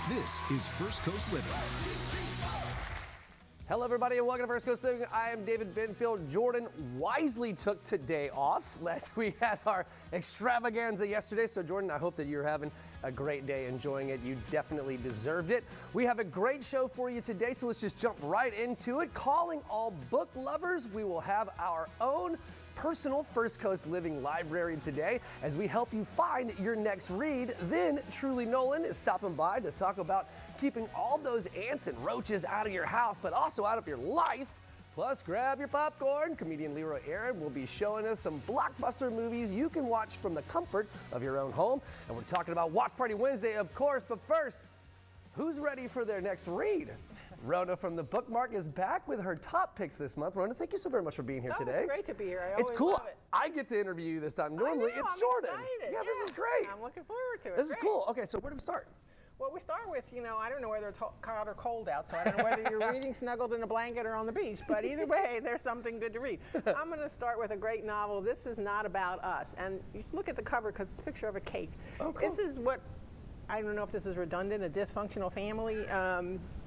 This is First Coast Living. Hello, everybody, and welcome to First Coast Living. I am David Benfield. Jordan wisely took today off, lest we had our extravaganza yesterday. So, Jordan, I hope that you're having a great day, enjoying it. You definitely deserved it. We have a great show for you today, so let's just jump right into it. Calling all book lovers, we will have our own personal First Coast Living library today as we help you find your next read. Then Truly Nolan is stopping by to talk about keeping all those ants and roaches out of your house, but also out of your life. Plus, grab your popcorn. Comedian Leroy Aaron will be showing us some blockbuster movies you can watch from the comfort of your own home. And we're talking about Watch Party Wednesday, of course, but first, who's ready for their next read? Rona from The Bookmark is back with her top picks this month. Rona, thank you so very much for being here today. It's great to be here. It's cool. Love it. I get to interview you this time. Normally, it's I'm Jordan. Excited. Yeah, this is great. I'm looking forward to it. This is cool. Okay, so where do we start? Well, we start with, I don't know whether it's hot or cold out, so I don't know whether you're reading snuggled in a blanket or on the beach, but either way, there's something good to read. I'm going to start with a great novel. This is not about us. And you should look at the cover because it's a picture of a cake. Oh, cool. This is what, I don't know if this is redundant, a dysfunctional family.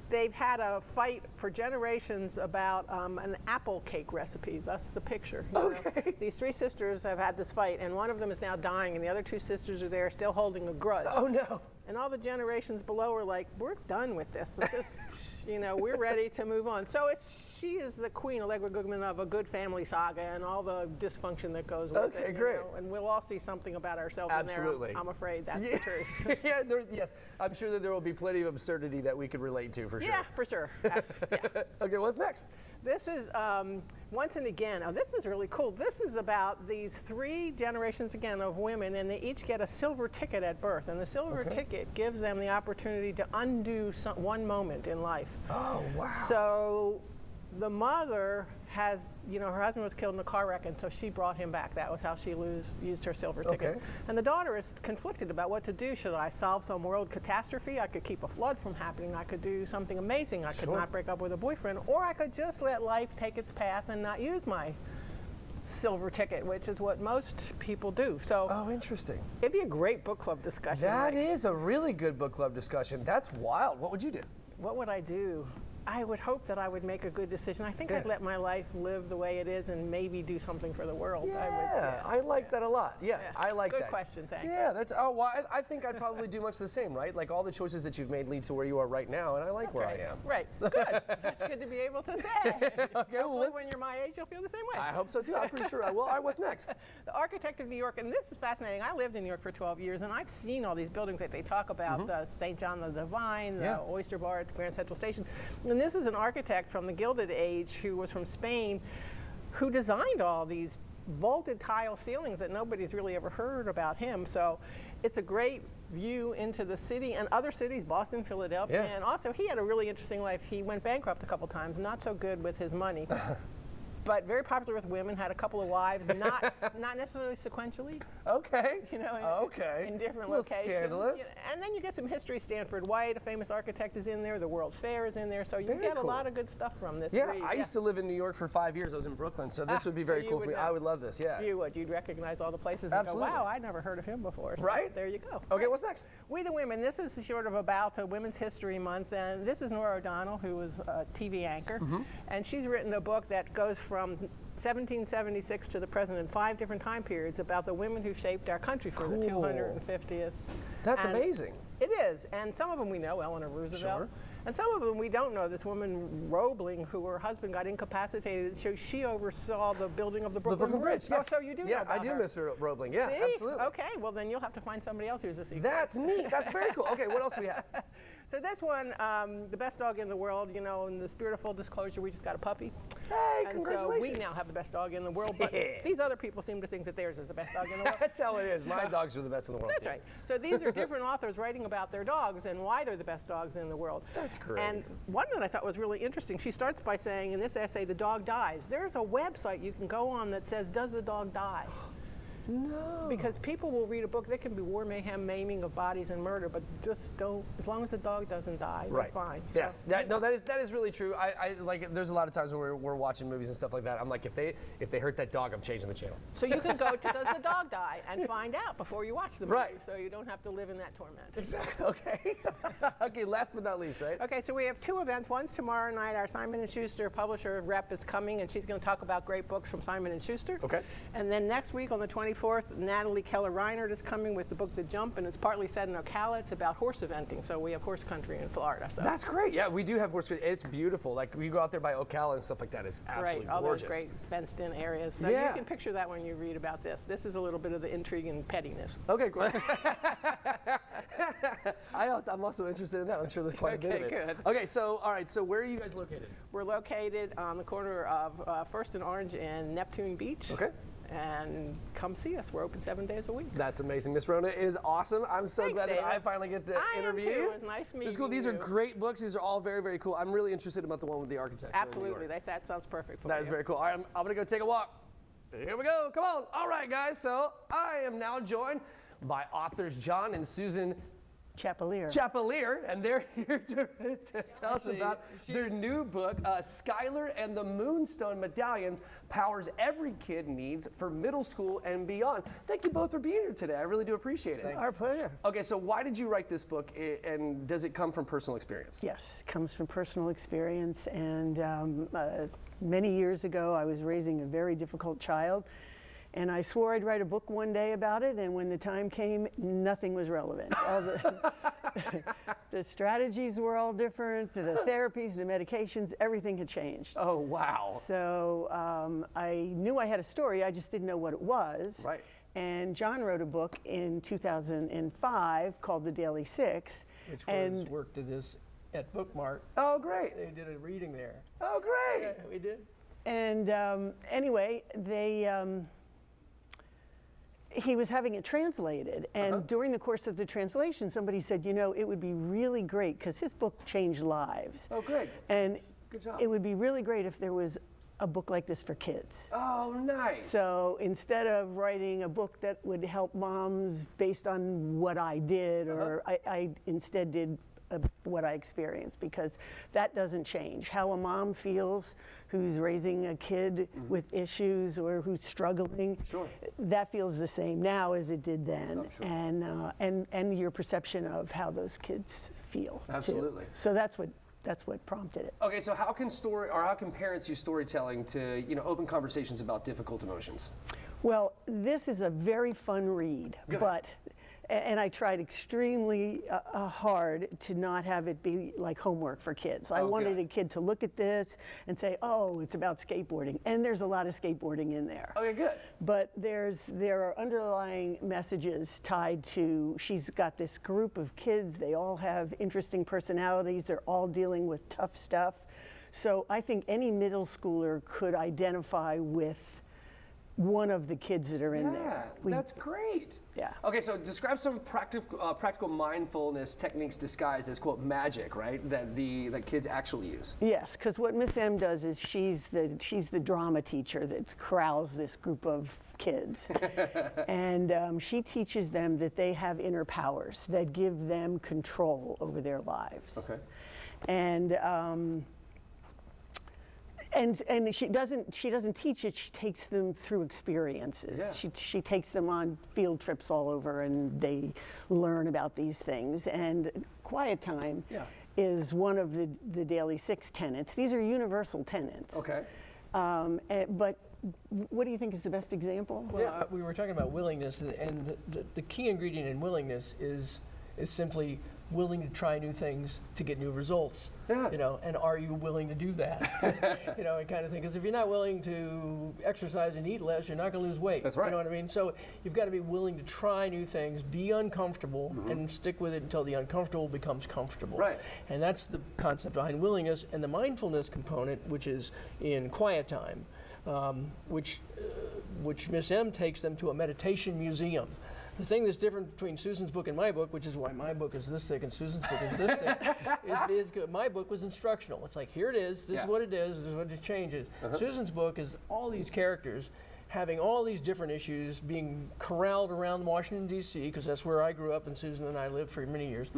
They've had a fight for generations about an apple cake recipe. That's the picture. Okay. These three sisters have had this fight, and one of them is now dying, and the other two sisters are there still holding a grudge. Oh, no. And all the generations below are like, we're done with this. Let's just, we're ready to move on. So she is the queen, Allegra Goodman, of a good family saga and all the dysfunction that goes with it. Okay, great. And we'll all see something about ourselves Absolutely. in there. I'm afraid that's the truth. Yes, I'm sure that there will be plenty of absurdity that we could relate to, for sure. Yeah, for sure. Yeah. Okay, what's next? This is Once and Again. Now, this is really cool. This is about these three generations again of women, and they each get a silver ticket at birth. And the silver ticket gives them the opportunity to undo one moment in life. Oh, wow. So the mother has, her husband was killed in a car wreck, and so she brought him back. That was how she used her silver ticket. Okay. And the daughter is conflicted about what to do. Should I solve some world catastrophe? I could keep a flood from happening. I could do something amazing. I could not break up with a boyfriend. Or I could just let life take its path and not use my silver ticket, which is what most people do. So, oh, interesting. It'd be a great book club discussion. That is a really good book club discussion. That's wild. What would you do? What would I do? I would hope that I would make a good decision. I think I'd let my life live the way it is and maybe do something for the world. I like that a lot. Yeah, I like that. Good question, thanks. Yeah, I think I'd probably do much the same, right? Like all the choices that you've made lead to where you are right now, and I like where I am. Right, good. That's good to be able to say. Okay, well, when you're my age, you'll feel the same way. I hope so too. I'm pretty sure I will. All right, what's next? The Architect of New York, and this is fascinating. I lived in New York for 12 years, and I've seen all these buildings that they talk about, the St. John the Divine, the Oyster Bar at Grand Central Station. And this is an architect from the Gilded Age who was from Spain who designed all these vaulted tile ceilings that nobody's really ever heard about him. So it's a great view into the city and other cities, Boston, Philadelphia. And also he had a really interesting life. He went bankrupt a couple times, not so good with his money. But very popular with women, had a couple of wives, not necessarily sequentially. Okay. In different a little locations. Scandalous. And then you get some history. Stanford White, a famous architect, is in there. The World's Fair is in there. So you get a lot of good stuff from this read. I used to live in New York for 5 years. I was in Brooklyn, so this would be very cool for me. I would love this, yeah. You would. You'd recognize all the places and go, wow, I never heard of him before. So right? There you go. Okay, what's next? We the Women. This is sort of about Women's History Month, and this is Nora O'Donnell, who was a TV anchor, and she's written a book that goes from 1776 to the present in 5 different time periods about the women who shaped our country for the 250th. That's amazing. It is, and some of them we know, Eleanor Roosevelt. Sure. And some of them we don't know. This woman, Roebling, who her husband got incapacitated, so she oversaw the building of the Brooklyn Bridge. Yes. Oh, so you do know Yeah, about I do, her. Mr. Roebling. Yeah, See? absolutely. Okay, well then you'll have to find somebody else who's a secret. That's neat. That's very cool. Okay, what else do we have? So this one, the best dog in the world, in the spirit of full disclosure, we just got a puppy. Hey, and congratulations. so we now have the best dog in the world, but these other people seem to think that theirs is the best dog in the world. That's how it is. My dogs are the best in the world. That's right. So these are different authors writing about their dogs and why they're the best dogs in the world. That's great. And one that I thought was really interesting, she starts by saying in this essay, the dog dies. There's a website you can go on that says, does the dog die? No. Because people will read a book, there can be war, mayhem, maiming of bodies and murder, but just don't, as long as the dog doesn't die, they're fine. Yes. So, that is really true. I like. There's a lot of times where we're watching movies and stuff like that. I'm like, if they hurt that dog, I'm changing the channel. So you can go to Does the Dog Die and find out before you watch the movie, Right. so you don't have to live in that torment. Exactly. Okay. Okay. Last but not least, right? Okay, so we have two events. One's tomorrow night. Our Simon & Schuster publisher rep is coming, and she's going to talk about great books from Simon & Schuster. Okay. And then next week on the 24th, Natalie Keller Reinert is coming with the book The Jump, and it's partly set in Ocala. It's about horse eventing, so we have horse country in Florida. So. That's great. Yeah, we do have horse country. It's beautiful. Like, we go out there by Ocala and stuff like that. It's absolutely Right, all gorgeous. those great fenced-in areas. So Yeah. you can picture that when you read about this. This is a little bit of the intrigue and pettiness. Okay, great. I'm also interested in that. I'm sure there's quite a bit of Okay, it. good. Okay, so all right. So where are you guys located? We're located on the corner of First and Orange and Neptune Beach. Okay. And come see us. We're open 7 days a week. That's amazing. Miss Rona, it is awesome. I'm so Thanks, glad that David. I finally get to I am interview too. you. It was nice meeting This is cool. These are you. great books. These are all very, very cool. I'm really interested about the one with the architect. Absolutely. That sounds perfect for That you. is very cool. All right, I'm going to go take a walk. Here we go. Come on. All right, guys. So I am now joined by authors John and Susan Chapelier, and they're here to tell us about their new book, Skylar and the Moonstone Medallions, Powers Every Kid Needs for Middle School and Beyond. Thank you both for being here today. I really do appreciate it. Our pleasure. Okay, so why did you write this book, and does it come from personal experience? Yes, it comes from personal experience. And many years ago, I was raising a very difficult child. And I swore I'd write a book one day about it, and when the time came, nothing was relevant. All the strategies were all different, the therapies, the medications, everything had changed. Oh, wow. So I knew I had a story, I just didn't know what it was. Right. And John wrote a book in 2005 called The Daily Six. Which was worked to this at Bookmark. Oh, great. They did a reading there. Oh, great. Yeah, we did. And anyway, he was having it translated, and during the course of the translation, somebody said, you know, it would be really great, because his book changed lives. Oh, great. And Good job. it would be really great if there was a book like this for kids. Oh, nice. So instead of writing a book that would help moms based on what I did, or I instead did what I experienced, because that doesn't change. How a mom feels who's raising a kid with issues or who's struggling, Sure. that feels the same now as it did then. Oh, sure. And your perception of how those kids feel. too. Absolutely. So that's what prompted it. Okay, so how can parents use storytelling to, open conversations about difficult emotions? Well, this is a very fun read, and I tried extremely hard to not have it be like homework for kids. I wanted a kid to look at this and say, oh, it's about skateboarding. And there's a lot of skateboarding in there. Okay, good. But there are underlying messages tied to, she's got this group of kids, they all have interesting personalities, they're all dealing with tough stuff. So I think any middle schooler could identify with one of the kids that are in there. That's great. Yeah. Okay, so describe some practical mindfulness techniques disguised as, quote, magic, right? That kids actually use. Yes, because what Miss M does is she's the drama teacher that corrals this group of kids. And she teaches them that they have inner powers that give them control over their lives. Okay. And she doesn't teach it, she takes them through experiences. Yeah. She takes them on field trips all over, and they learn about these things. And quiet time is one of the Daily Six tenets. These are universal tenets. Okay. But what do you think is the best example? Well, we were talking about willingness, and the key ingredient in willingness is simply willing to try new things to get new results. Yeah. And are you willing to do that? And kind of thing. Because if you're not willing to exercise and eat less, you're not going to lose weight. That's right. You know what I mean? So you've got to be willing to try new things, be uncomfortable, and stick with it until the uncomfortable becomes comfortable. Right. And that's the concept behind willingness. And the mindfulness component, which is in quiet time, which Miss M takes them to a meditation museum. The thing that's different between Susan's book and my book, which is why my book is this thick and Susan's book is this thick, is my book was instructional. It's like, here it is, this is what it is, this is what it changes. Susan's book is all these characters, having all these different issues being corralled around Washington, D.C., because that's where I grew up and Susan and I lived for many years.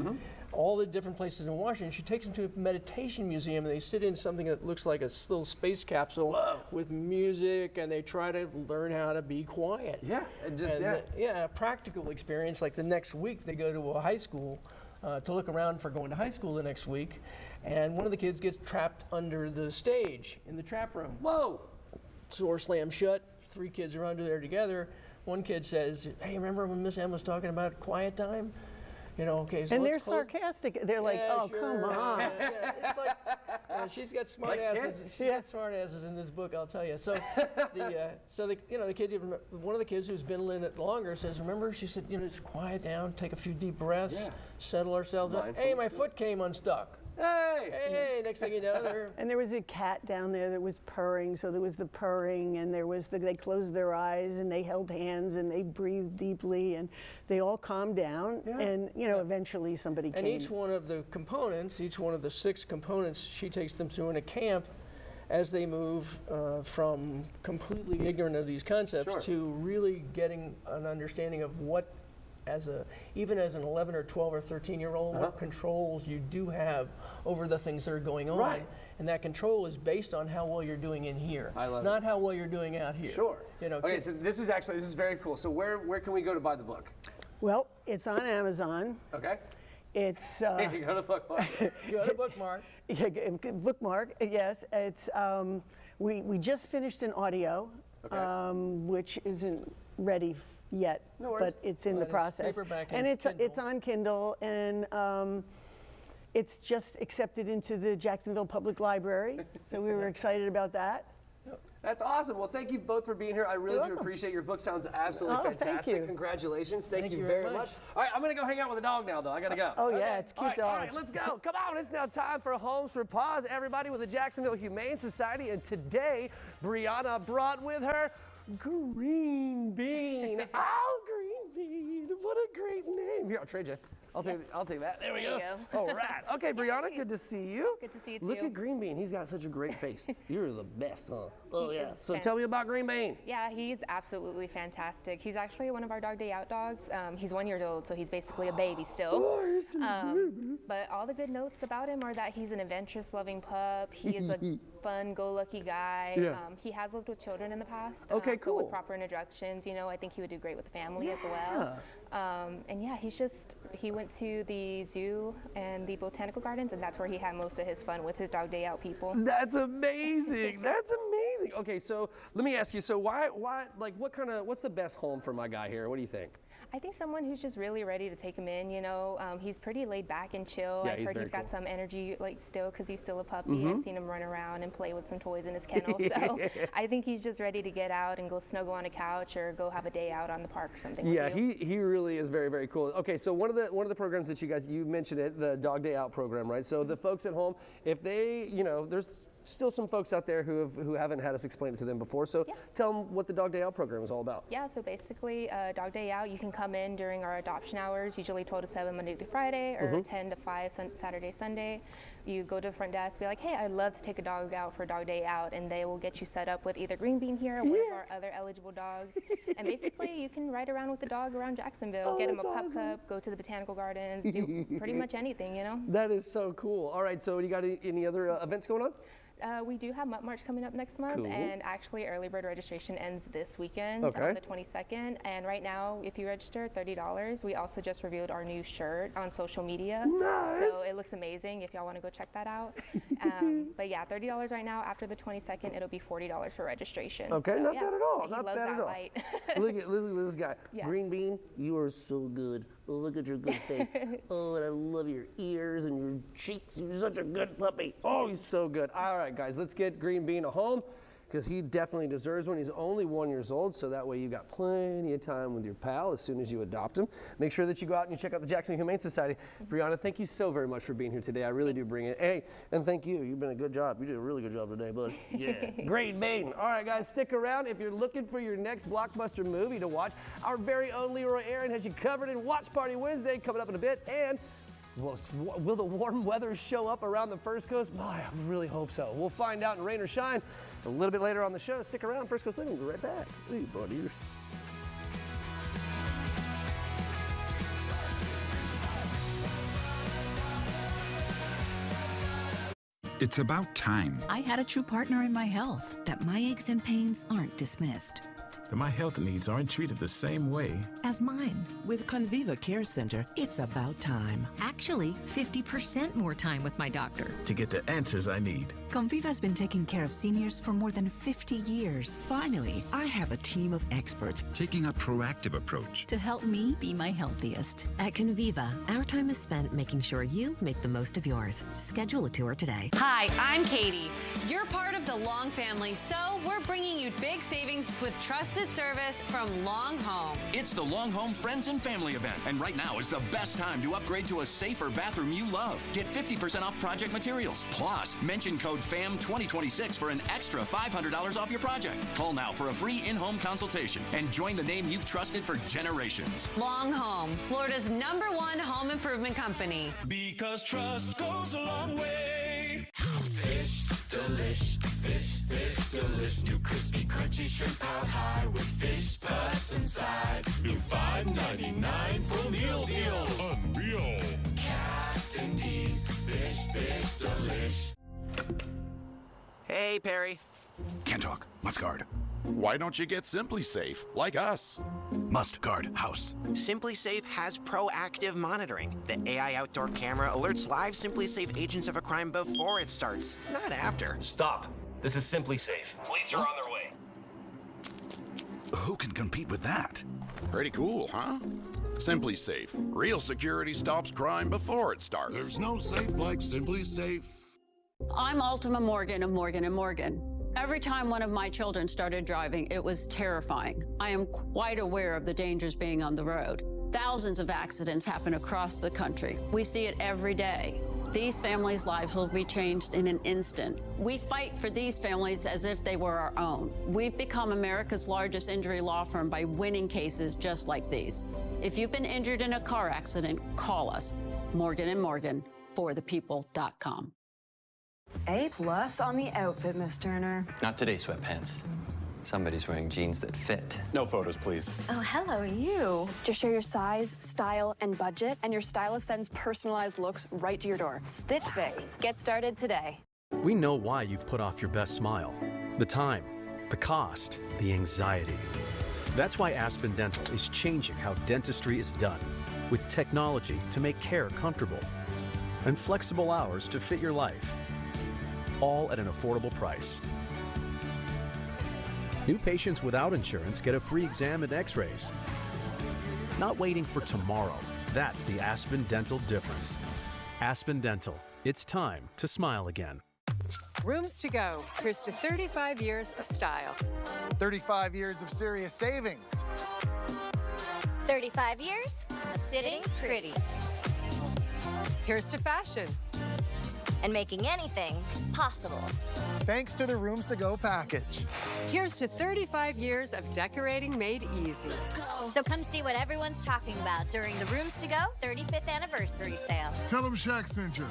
All the different places in Washington. She takes them to a meditation museum, and they sit in something that looks like a little space capsule with music, and they try to learn how to be quiet. Yeah, A practical experience. Like the next week, they go to a high school to look around for going to high school the next week, and one of the kids gets trapped under the stage in the trap room. Whoa! Door slams shut. 3 kids are under there together. One kid says, "Hey, remember when Miss M was talking about quiet time? You know, okay, so And they're let's close." sarcastic. They're like, Yeah, oh, sure. come on. Yeah, it's like, she's got smart asses. She got smart asses in this book, I'll tell you. So, the kid, one of the kids who's been in it longer says, "Remember?" She said, "Just quiet down, take a few deep breaths, settle ourselves up. Hey, my foot came unstuck. Hey, next thing you know, they're." And there was a cat down there that was purring, so there was the purring, and there was they closed their eyes, and they held hands, and they breathed deeply, and they all calmed down, and eventually somebody came. And each one of the components, each one of the 6 components, she takes them through in a camp as they move from completely ignorant of these concepts to really getting an understanding of what, even as an 11 or 12 or 13-year-old, what controls you do have over the things that are going on. Right. And that control is based on how well you're doing in here, I love not how well you're doing out here. Sure. Okay, kids- so this is very cool. So where can we go to buy the book? Well, it's on Amazon. Okay. It's You go to Bookmark. You got a bookmark. bookmark. Yes, it's we just finished an audio, which isn't ready yet, No worries. but it's in But the it's process. paperback And and it's on Kindle, and it's just accepted into the Jacksonville Public Library. So we were excited about that. That's awesome. Well, thank you both for being here. I really do welcome. appreciate your book. Sounds absolutely Oh, thank fantastic. you. Congratulations. Thank you you very very much. much. All right, I'm going to go hang out with the dog now, though. I got to go. Oh yeah, it's a cute All dog. right, let's go. Come on, it's now time for Homes for Paws, everybody, with the Jacksonville Humane Society. And today, Brianna brought with her Green Bean. Oh, Green Bean. What a great name. Here, I'll trade you. I'll take that. There we There go. you go. All right. Okay, Brianna, good to see you. Good to see you, Look too. at Green Bean. He's got such a great face. You're the best, huh? Oh, He yeah. is So tell me about Green Bean. Yeah, he's absolutely fantastic. He's actually one of our dog day out dogs. He's 1 year old, so he's basically a baby still. But all the good notes about him are that he's an adventurous, loving pup. He is a fun, go-lucky guy. Yeah. He has lived with children in the past. Okay, So cool. with proper introductions, I think he would do great with the family as well. And yeah, he went to the zoo and the botanical gardens, and that's where he had most of his fun with his dog day out people. That's amazing. That's amazing. Okay, so let me ask you. So what's the best home for my guy here? What do you think? I think someone who's just really ready to take him in, he's pretty laid back and chill. Yeah, I've he's heard very he's got cool. some energy still because he's still a puppy. I've seen him run around and play with some toys in his kennel. So I think he's just ready to get out and go snuggle on a couch or go have a day out on the park or something. Yeah, with you. he really is very, very cool. Okay, so one of the programs that you mentioned it, the Dog Day Out program, right? So the folks at home, if they, there's still some folks out there who haven't had us explain it to them before. So tell them what the Dog Day Out program is all about. Yeah, so basically, Dog Day Out, you can come in during our adoption hours, usually 12 to 7 Monday through Friday, or 10 to 5 Saturday, Sunday. You go to the front desk, be like, hey, I'd love to take a dog out for Dog Day Out, and they will get you set up with either Green Bean here or one of our other eligible dogs. And basically, you can ride around with the dog around Jacksonville, get him a pup cup, go to the botanical gardens, do pretty much anything, That is so cool. All right, so you got any other events going on? We do have Mutt March coming up next month, Cool. and actually early bird registration ends this weekend Okay. on the 22nd. And right now, if you register, $30. We also just revealed our new shirt on social media. Nice. So it looks amazing if y'all want to go check that out. But yeah, $30 right now. After the 22nd, it'll be $40 for registration. Okay, So, not yeah, bad at all. he Not loves bad that at all. light. Look at this guy. Yeah. Green Bean, you are so good. Oh, look at your good face. Oh, and I love your ears and your cheeks. You're such a good puppy. Oh, he's so good. All right, guys, let's get Green Bean a home because he definitely deserves one. He's only 1 year old, so that way you got plenty of time with your pal as soon as you adopt him. Make sure that you go out and you check out the Jackson Humane Society. Brianna, thank you so very much for being here today. I really do bring it. Hey, and thank you. You've been a good job. You did a really good job today, bud. Yeah. Green Bean. All right, guys, stick around. If you're looking for your next blockbuster movie to watch, our very own Leroy Aaron has you covered in Watch Party Wednesday coming up in a bit. And Will the warm weather show up around the First Coast? Oh, I really hope so. We'll find out in rain or shine a little bit later on the show. Stick around, First Coast Living. We'll be right back. Hey, buddies. It's about time. I had a true partner in my health, that my aches and pains aren't dismissed. That my health needs aren't treated the same way as mine. With Conviva Care Center, it's about time. Actually, 50% more time with my doctor. to get the answers I need. Conviva's been taking care of seniors for more than 50 years. Finally, I have a team of experts Taking a proactive approach. To help me be my healthiest. At Conviva, our time is spent making sure you make the most of yours. Schedule a tour today. Hi, I'm Katie. You're part of the Long family, so we're bringing you big savings with trusted service from Long Home. It's the Long Home Friends and Family event, and right now is the best time to upgrade to a safer bathroom you love. Get 50% off project materials. Plus, mention code FAM2026 for an extra $500 off your project. Call now for a free in-home consultation and join the name you've trusted for generations. Long Home, Florida's #1 home improvement company. Because trust goes a long way. Fish delish, fish delish. New crispy, crunchy shrimp out high with fish puffs inside. New $5.99 full meal deals. Unreal. Captain D's fish delish. Hey, Perry. Can't talk. Must guard. Why don't you get Simply Safe, like us? Must guard house. Simply Safe has proactive monitoring. The AI outdoor camera alerts live Simply Safe agents of a crime before it starts, not after. Stop. This is Simply Safe. Police are on their way. Who can compete with that? Pretty cool, huh? Simply Safe. Real security stops crime before it starts. There's no safe like Simply Safe. I'm Ultima Morgan of Morgan & Morgan. Every time one of my children started driving, it was terrifying. I am quite aware of the dangers being on the road. Thousands of accidents happen across the country. We see it every day. These families' lives will be changed in an instant. We fight for these families as if they were our own. We've become America's largest injury law firm by winning cases just like these. If you've been injured in a car accident, call us. Morgan & Morgan, forthepeople.com. A+ on the outfit, Miss Turner. Not today, sweatpants. Somebody's wearing jeans that fit. No photos, please. Oh, hello, you. Just share your size, style, and budget, and your stylist sends personalized looks right to your door. Stitch Fix. Get started today. We know why you've put off your best smile. The time, the cost, the anxiety. That's why Aspen Dental is changing how dentistry is done, with technology to make care comfortable and flexible hours to fit your life, all at an affordable price. New patients without insurance get a free exam and x-rays. Not waiting for tomorrow. That's the Aspen Dental difference. Aspen Dental. It's time to smile again. Rooms to Go. Here's to 35 years of style. 35 years of serious savings. 35 years sitting pretty. Here's to fashion. And making anything possible. Thanks to the Rooms to Go package. Here's to 35 years of decorating made easy. So come see what everyone's talking about during the Rooms to Go 35th anniversary sale. Tell them Shaq sent you.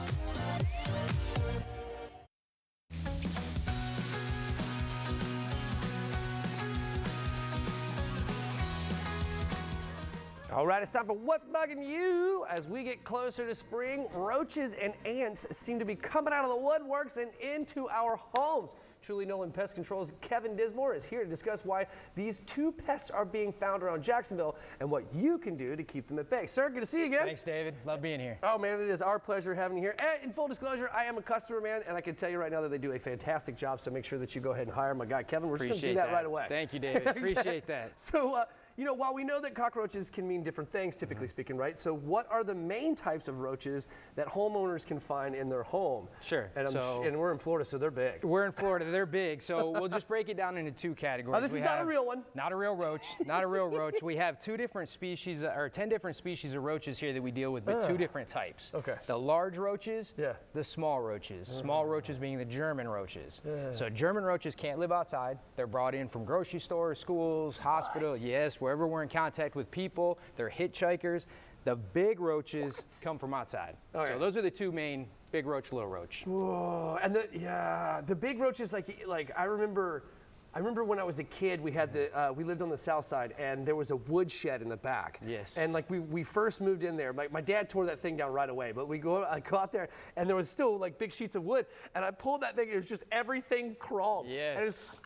All right, it's time for What's Bugging You. As we get closer to spring, roaches and ants seem to be coming out of the woodworks and into our homes. Truly Nolan Pest Control's Kevin Dismore is here to discuss why these two pests are being found around Jacksonville and what you can do to keep them at bay. Sir, good to see you again. Thanks, David. Love being here. Oh, man, it is our pleasure having you here. And in full disclosure, I am a customer, man, and I can tell you right now that they do a fantastic job, so make sure that you go ahead and hire my guy, Kevin. We're just going to do that right away. Thank you, David. Appreciate that. So, you know, while we know that cockroaches can mean different things, typically speaking, right? So what are the main types of roaches that homeowners can find in their home? Sure. And we're in Florida, so they're big. We're in Florida. They're big. So we'll just break it down into two categories. Oh, this is not a real one. Not a real roach. Not a real roach. We have 2 different species, or 10 different species of roaches here that we deal with, but 2 different types. Okay. The large roaches, the small roaches. Small roaches being the German roaches. So German roaches can't live outside. They're brought in from grocery stores, schools, hospitals, yes, wherever we're in contact with people. They're hitchhikers. The big roaches come from outside. Okay. So those are the two main, big roach, little roach. Whoa, and the big roaches, like I remember when I was a kid, we had we lived on the south side, and there was a wood shed in the back. Yes. And like we first moved in there, my dad tore that thing down right away, but I go out there, and there was still like big sheets of wood, and I pulled that thing, and it was just everything crawled. Yes. And it's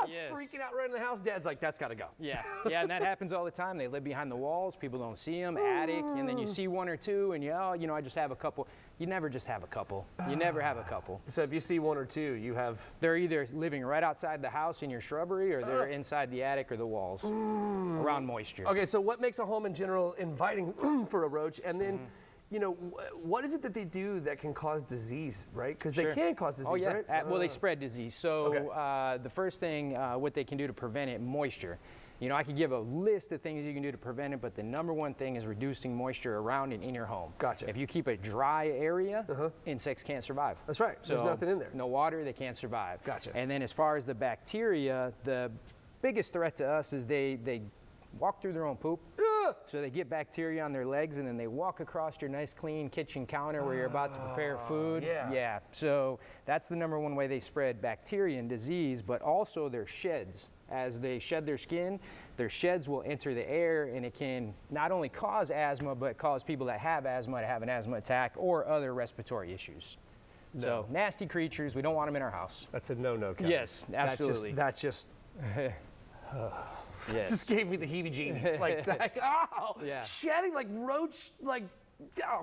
Yes. freaking out right in the house. Dad's like, that's got to go. Yeah, and that happens all the time. They live behind the walls. People don't see them. Attic, and then you see one or two, and I just have a couple. You never just have a couple. You never have a couple. So if you see one or two, you have. They're either living right outside the house in your shrubbery, or they're inside the attic or the walls around moisture. Okay, so what makes a home in general inviting for a roach, and then. What is it that they do that can cause disease, right? Because they can cause disease, right? Well, they spread disease. So the first thing, what they can do to prevent it, moisture. I could give a list of things you can do to prevent it, but the number one thing is reducing moisture around and in your home. Gotcha. If you keep a dry area, insects can't survive. That's right. So there's nothing in there. No water, they can't survive. Gotcha. And then as far as the bacteria, the biggest threat to us is they walk through their own poop. So they get bacteria on their legs, and then they walk across your nice clean kitchen counter where you're about to prepare food. Yeah. So that's the number one way they spread bacteria and disease, but also their sheds. As they shed their skin, their sheds will enter the air, and it can not only cause asthma, but cause people that have asthma to have an asthma attack or other respiratory issues. No. So nasty creatures, we don't want them in our house. That's a no-no, Kevin. Yes, absolutely. That's just Yes. just gave me the heebie-jeebies. Shedding like roach,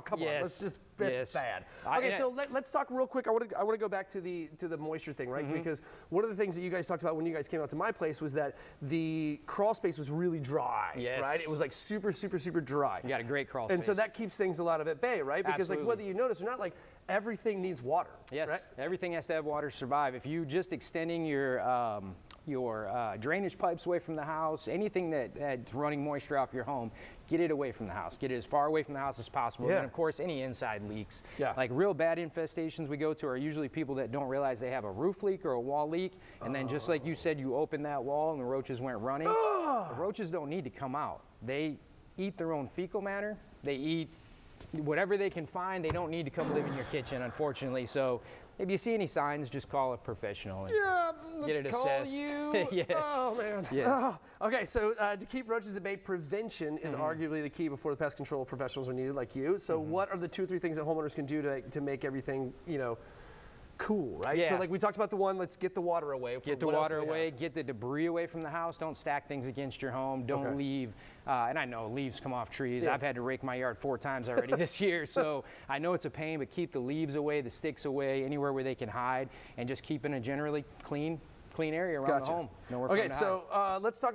come on, that's bad. Okay, so let's talk real quick. I want to go back to the moisture thing, right? Because one of the things that you guys talked about when you guys came out to my place was that the crawl space was really dry, right? It was like super, super, super dry. You got a great crawl space. And so that keeps things a lot of at bay, right? Because like whether you notice or not, like everything needs water. Yes, right? Everything has to have water to survive. If you just extending your drainage pipes away from the house, anything that's running moisture off your home, get it away from the house. Get it as far away from the house as possible. And of course, any inside leaks. Like real bad infestations we go to are usually people that don't realize they have a roof leak or a wall leak. And then just like you said, you open that wall and the roaches went running. The roaches don't need to come out. They eat their own fecal matter. They eat whatever they can find. They don't need to come live in your kitchen, unfortunately. So if you see any signs, just call a professional and get it assessed. Yes. Oh, man. Yeah. Okay, so to keep roaches at bay, prevention is arguably the key before the pest control professionals are needed, like you. So what are the 2 or 3 things that homeowners can do to make everything, cool, right? Yeah. So like we talked about the one, let's get the water away. Get the water away, get the debris away from the house. Don't stack things against your home. Don't leave, and I know leaves come off trees. I've had to rake my yard 4 times already this year, so I know it's a pain, but keep the leaves away, the sticks away, anywhere where they can hide, and just keeping a generally clean area around the home. Nowhere for them to hide. Let's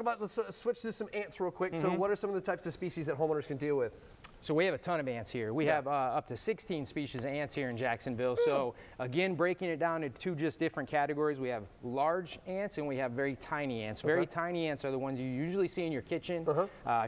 switch to some ants real quick. So what are some of the types of species that homeowners can deal with? So we have a ton of ants here. We have up to 16 species of ants here in Jacksonville. So again, breaking it down into 2 just different categories. We have large ants and we have very tiny ants. Very tiny ants are the ones you usually see in your kitchen,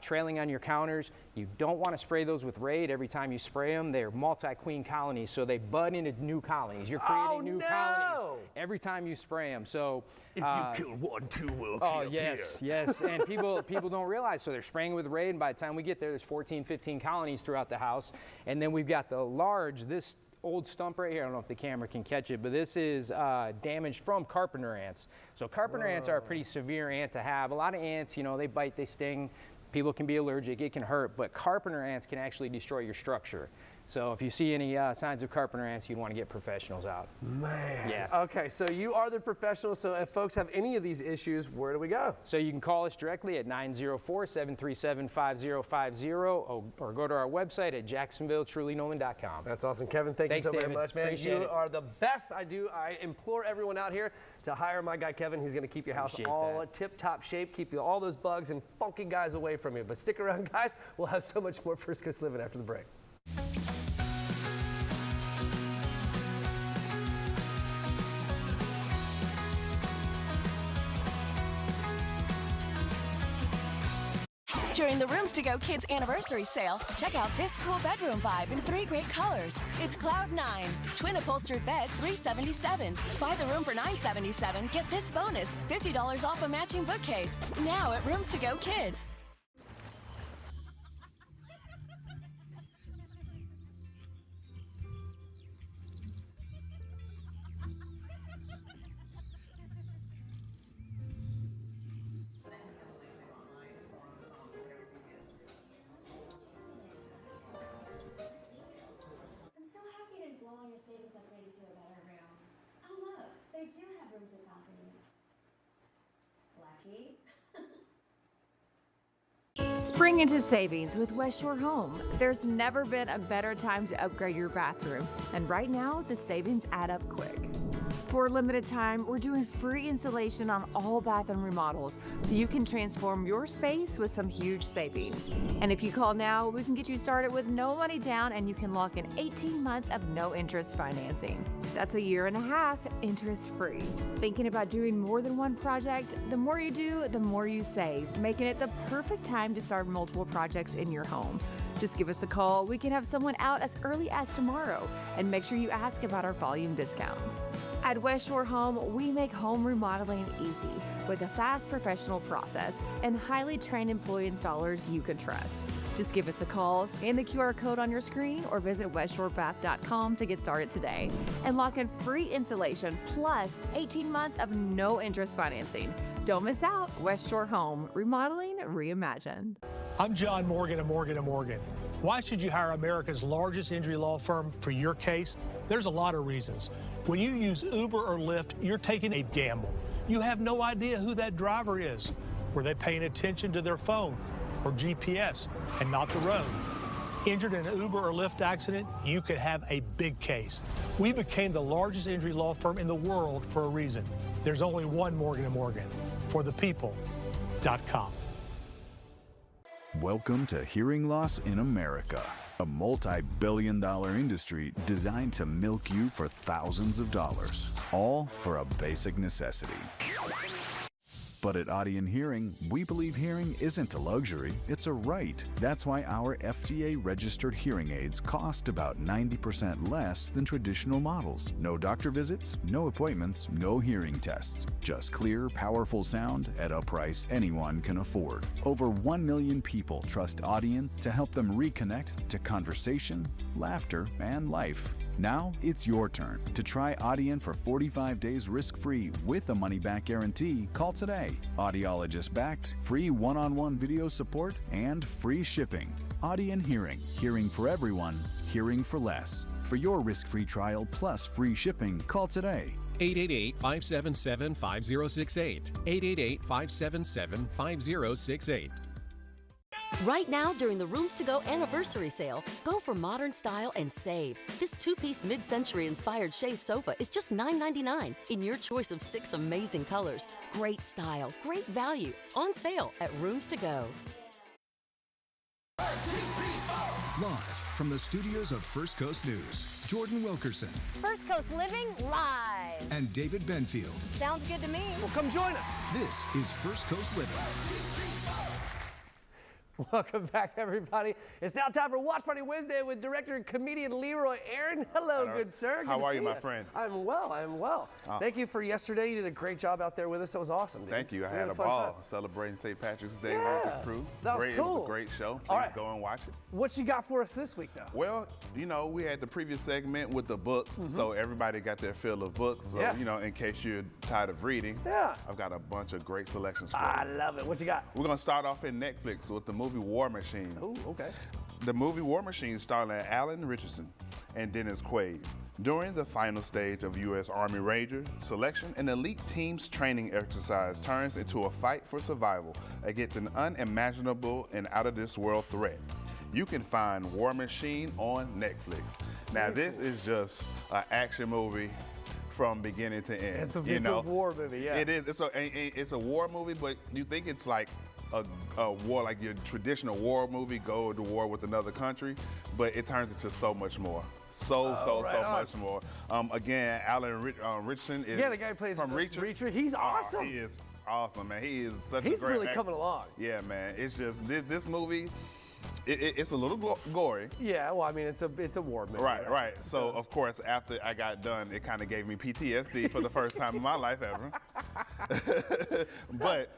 trailing on your counters. You don't want to spray those with Raid. Every time you spray them, they're multi-queen colonies, so they bud into new colonies. You're creating new colonies every time you spray them. So if you kill 1, 2 will kill yes. And people don't realize, so they're spraying with Raid, and by the time we get there's 14, 15 colonies throughout the house. And then we've got the large, this old stump right here, I don't know if the camera can catch it, but this is damaged from carpenter ants. So carpenter ants are a pretty severe ant to have. A lot of ants, they bite, they sting. People can be allergic, it can hurt, but carpenter ants can actually destroy your structure. So if you see any signs of carpenter ants, you'd want to get professionals out. Man. Yeah. Okay, so you are the professional. So if folks have any of these issues, where do we go? So you can call us directly at 904-737-5050 or go to our website at jacksonvilletrulynolan.com. That's awesome. Kevin, thank you so very much, man. Appreciate it. are the best. I implore everyone out here to hire my guy, Kevin. He's going to keep your house all tip-top shape, keep all those bugs and funky guys away from you. But stick around, guys. We'll have so much more First Coast Living after the break. During the Rooms to Go Kids Anniversary Sale, check out this cool bedroom vibe in 3 great colors. It's Cloud 9, twin upholstered bed, $377. Buy the room for $977. Get this bonus, $50 off a matching bookcase. Now at Rooms to Go Kids. They do have rooms with balconies. Lucky. Spring into savings with West Shore Home. There's never been a better time to upgrade your bathroom, and right now the savings add up quick. For a limited time, we're doing free installation on all bathroom remodels, so you can transform your space with some huge savings. And if you call now, we can get you started with no money down, and you can lock in 18 months of no interest financing. That's a year and a half interest free. Thinking about doing more than one project? The more you do, the more you save, making it the perfect time to start multiple projects in your home. Just give us a call. We can have someone out as early as tomorrow, and make sure you ask about our volume discounts. At West Shore Home, we make home remodeling easy with a fast professional process and highly trained employee installers you can trust. Just give us a call, scan the QR code on your screen, or visit westshorebath.com to get started today and lock in free installation plus 18 months of no interest financing. Don't miss out. West Shore Home, remodeling reimagined. I'm John Morgan of Morgan & Morgan. Why should you hire America's largest injury law firm for your case? There's a lot of reasons. When you use Uber or Lyft, you're taking a gamble. You have no idea who that driver is. Were they paying attention to their phone or GPS and not the road? Injured in an Uber or Lyft accident, you could have a big case. We became the largest injury law firm in the world for a reason. There's only one Morgan & Morgan. For the people.com. Welcome to Hearing Loss in America, a multi-billion-dollar industry designed to milk you for thousands of dollars, all for a basic necessity. But at Audien Hearing, we believe hearing isn't a luxury, it's a right. That's why our FDA-registered hearing aids cost about 90% less than traditional models. No doctor visits, no appointments, no hearing tests. Just clear, powerful sound at a price anyone can afford. Over 1 million people trust Audien to help them reconnect to conversation, laughter, and life. Now it's your turn to try Audien for 45 days risk-free with a money-back guarantee. Call today. Audiologist-backed, free one-on-one video support, and free shipping. Audien Hearing. Hearing for everyone. Hearing for less. For your risk-free trial plus free shipping, call today. 888-577-5068. 888-577-5068. Right now, during the Rooms to Go anniversary sale, go for modern style and save. This two-piece mid-century inspired chaise sofa is just $9.99 in your choice of 6 amazing colors. Great style, great value. On sale at Rooms to Go. Live from the studios of First Coast News, Jordan Wilkerson First Coast Living live. and David Benfield. Sounds good to me. Well, come join us. This is First Coast Living. Welcome back, everybody. It's now time for Watch Party Wednesday with director and comedian Leroy Aaron. Hello, good sir. How Good to are you, see my friend? I'm well. I'm well. Thank you for yesterday. You did a great job out there with us. It was awesome, dude. Thank you. I We had a fun ball time. celebrating St. Patrick's Day Yeah, with the crew. that was It cool. was a great show. All Please right. go and watch it. What you got for us this week, though? Well, you know, we had the previous segment with the books, so everybody got their fill of books. So, Yeah. you know, in case you're tired of reading, I've got a bunch of great selections for I you. love it. What you got? We're going to start off in Netflix with the movie War Machine. Oh, okay. The movie War Machine starring Alan Richardson and Dennis Quaid. During the final stage of U.S. Army Ranger selection, an elite team's training exercise turns into a fight for survival against an unimaginable and out-of-this-world threat. You can find War Machine on Netflix. Now, this is just an action movie from beginning to end. It's a war movie, yeah. It is. It's a war movie, but you think it's like a war, like your traditional war movie, go to war with another country, but it turns into so much more. So much more. Again, Alan Richardson is Yeah, the guy who plays from Reacher. He's awesome. He is awesome, man. He is such a He's great really actor. coming along. Yeah, man. It's just this movie. It's a little gory. Yeah, well, I mean, it's a war movie. Right. So, of course, after I got done, it kind of gave me PTSD for the first time in my life ever. but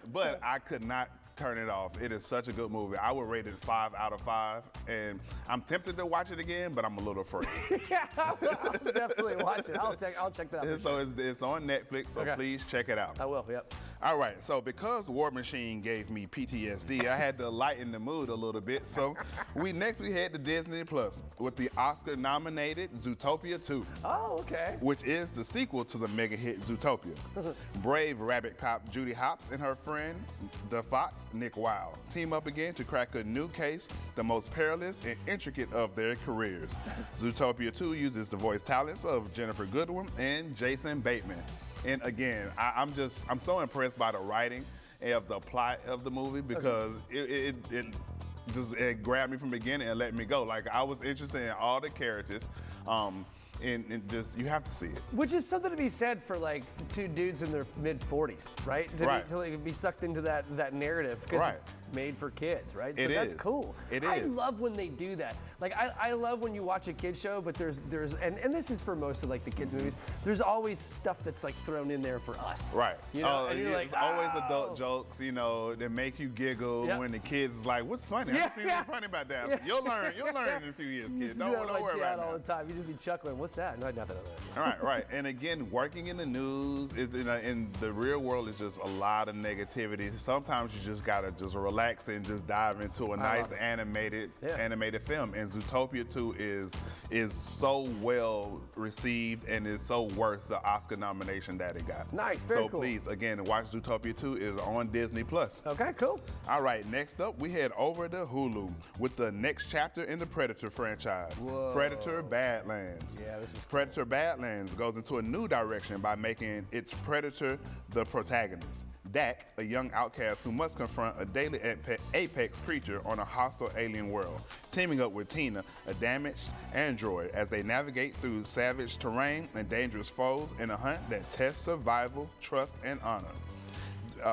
I could not turn it off. It is such a good movie. I would rate it 5 out of 5, and I'm tempted to watch it again, but I'm a little afraid. Yeah, I'll definitely watch it. I'll check that out. So it's on Netflix, so please check it out. I will, yep. All right, so because War Machine gave me PTSD, I had to lighten the mood a little bit. So we head to Disney Plus with the Oscar-nominated Zootopia 2. Oh, okay. Which is the sequel to the mega hit Zootopia. Brave rabbit cop Judy Hopps and her friend, the fox Nick Wilde, team up again to crack a new case, the most perilous and intricate of their careers. Zootopia 2 uses the voice talents of Jennifer Goodwin and Jason Bateman. And again, I'm so impressed by the writing of the plot of the movie because it grabbed me from the beginning and let me go. Like, I was interested in all the characters. And just, you have to see it. Which is something to be said for like two dudes in their mid-40s, right? To be sucked into that narrative because it's made for kids, right? So that's cool. I love when they do that. Like I love when you watch a kid show, but there's and this is for most of like the kids movies. There's always stuff that's like thrown in there for us. Right. You know, and you're it's always adult jokes, you know, that make you giggle when the kids is like, "What's funny? I haven't seen anything funny about that." Yeah. You'll learn in a few years, kids. Don't worry about it. All the time. You just be chuckling. What's that? No, nothing of that. Right. And again, working in the news is in the real world is just a lot of negativity. Sometimes you just gotta just relax and just dive into a nice animated film. And Zootopia 2 is so well received and is so worth the Oscar nomination that it got. Nice, very cool. So please, again, watch Zootopia 2 is on Disney Plus. Okay, cool. All right, next up, we head over to Hulu with the next chapter in the Predator franchise, Predator Badlands. Yeah, this is cool. Predator Badlands goes into a new direction by making its Predator the protagonist. Dak, a young outcast who must confront a daily apex creature on a hostile alien world, teaming up with Tina, a damaged android, as they navigate through savage terrain and dangerous foes in a hunt that tests survival, trust, and honor.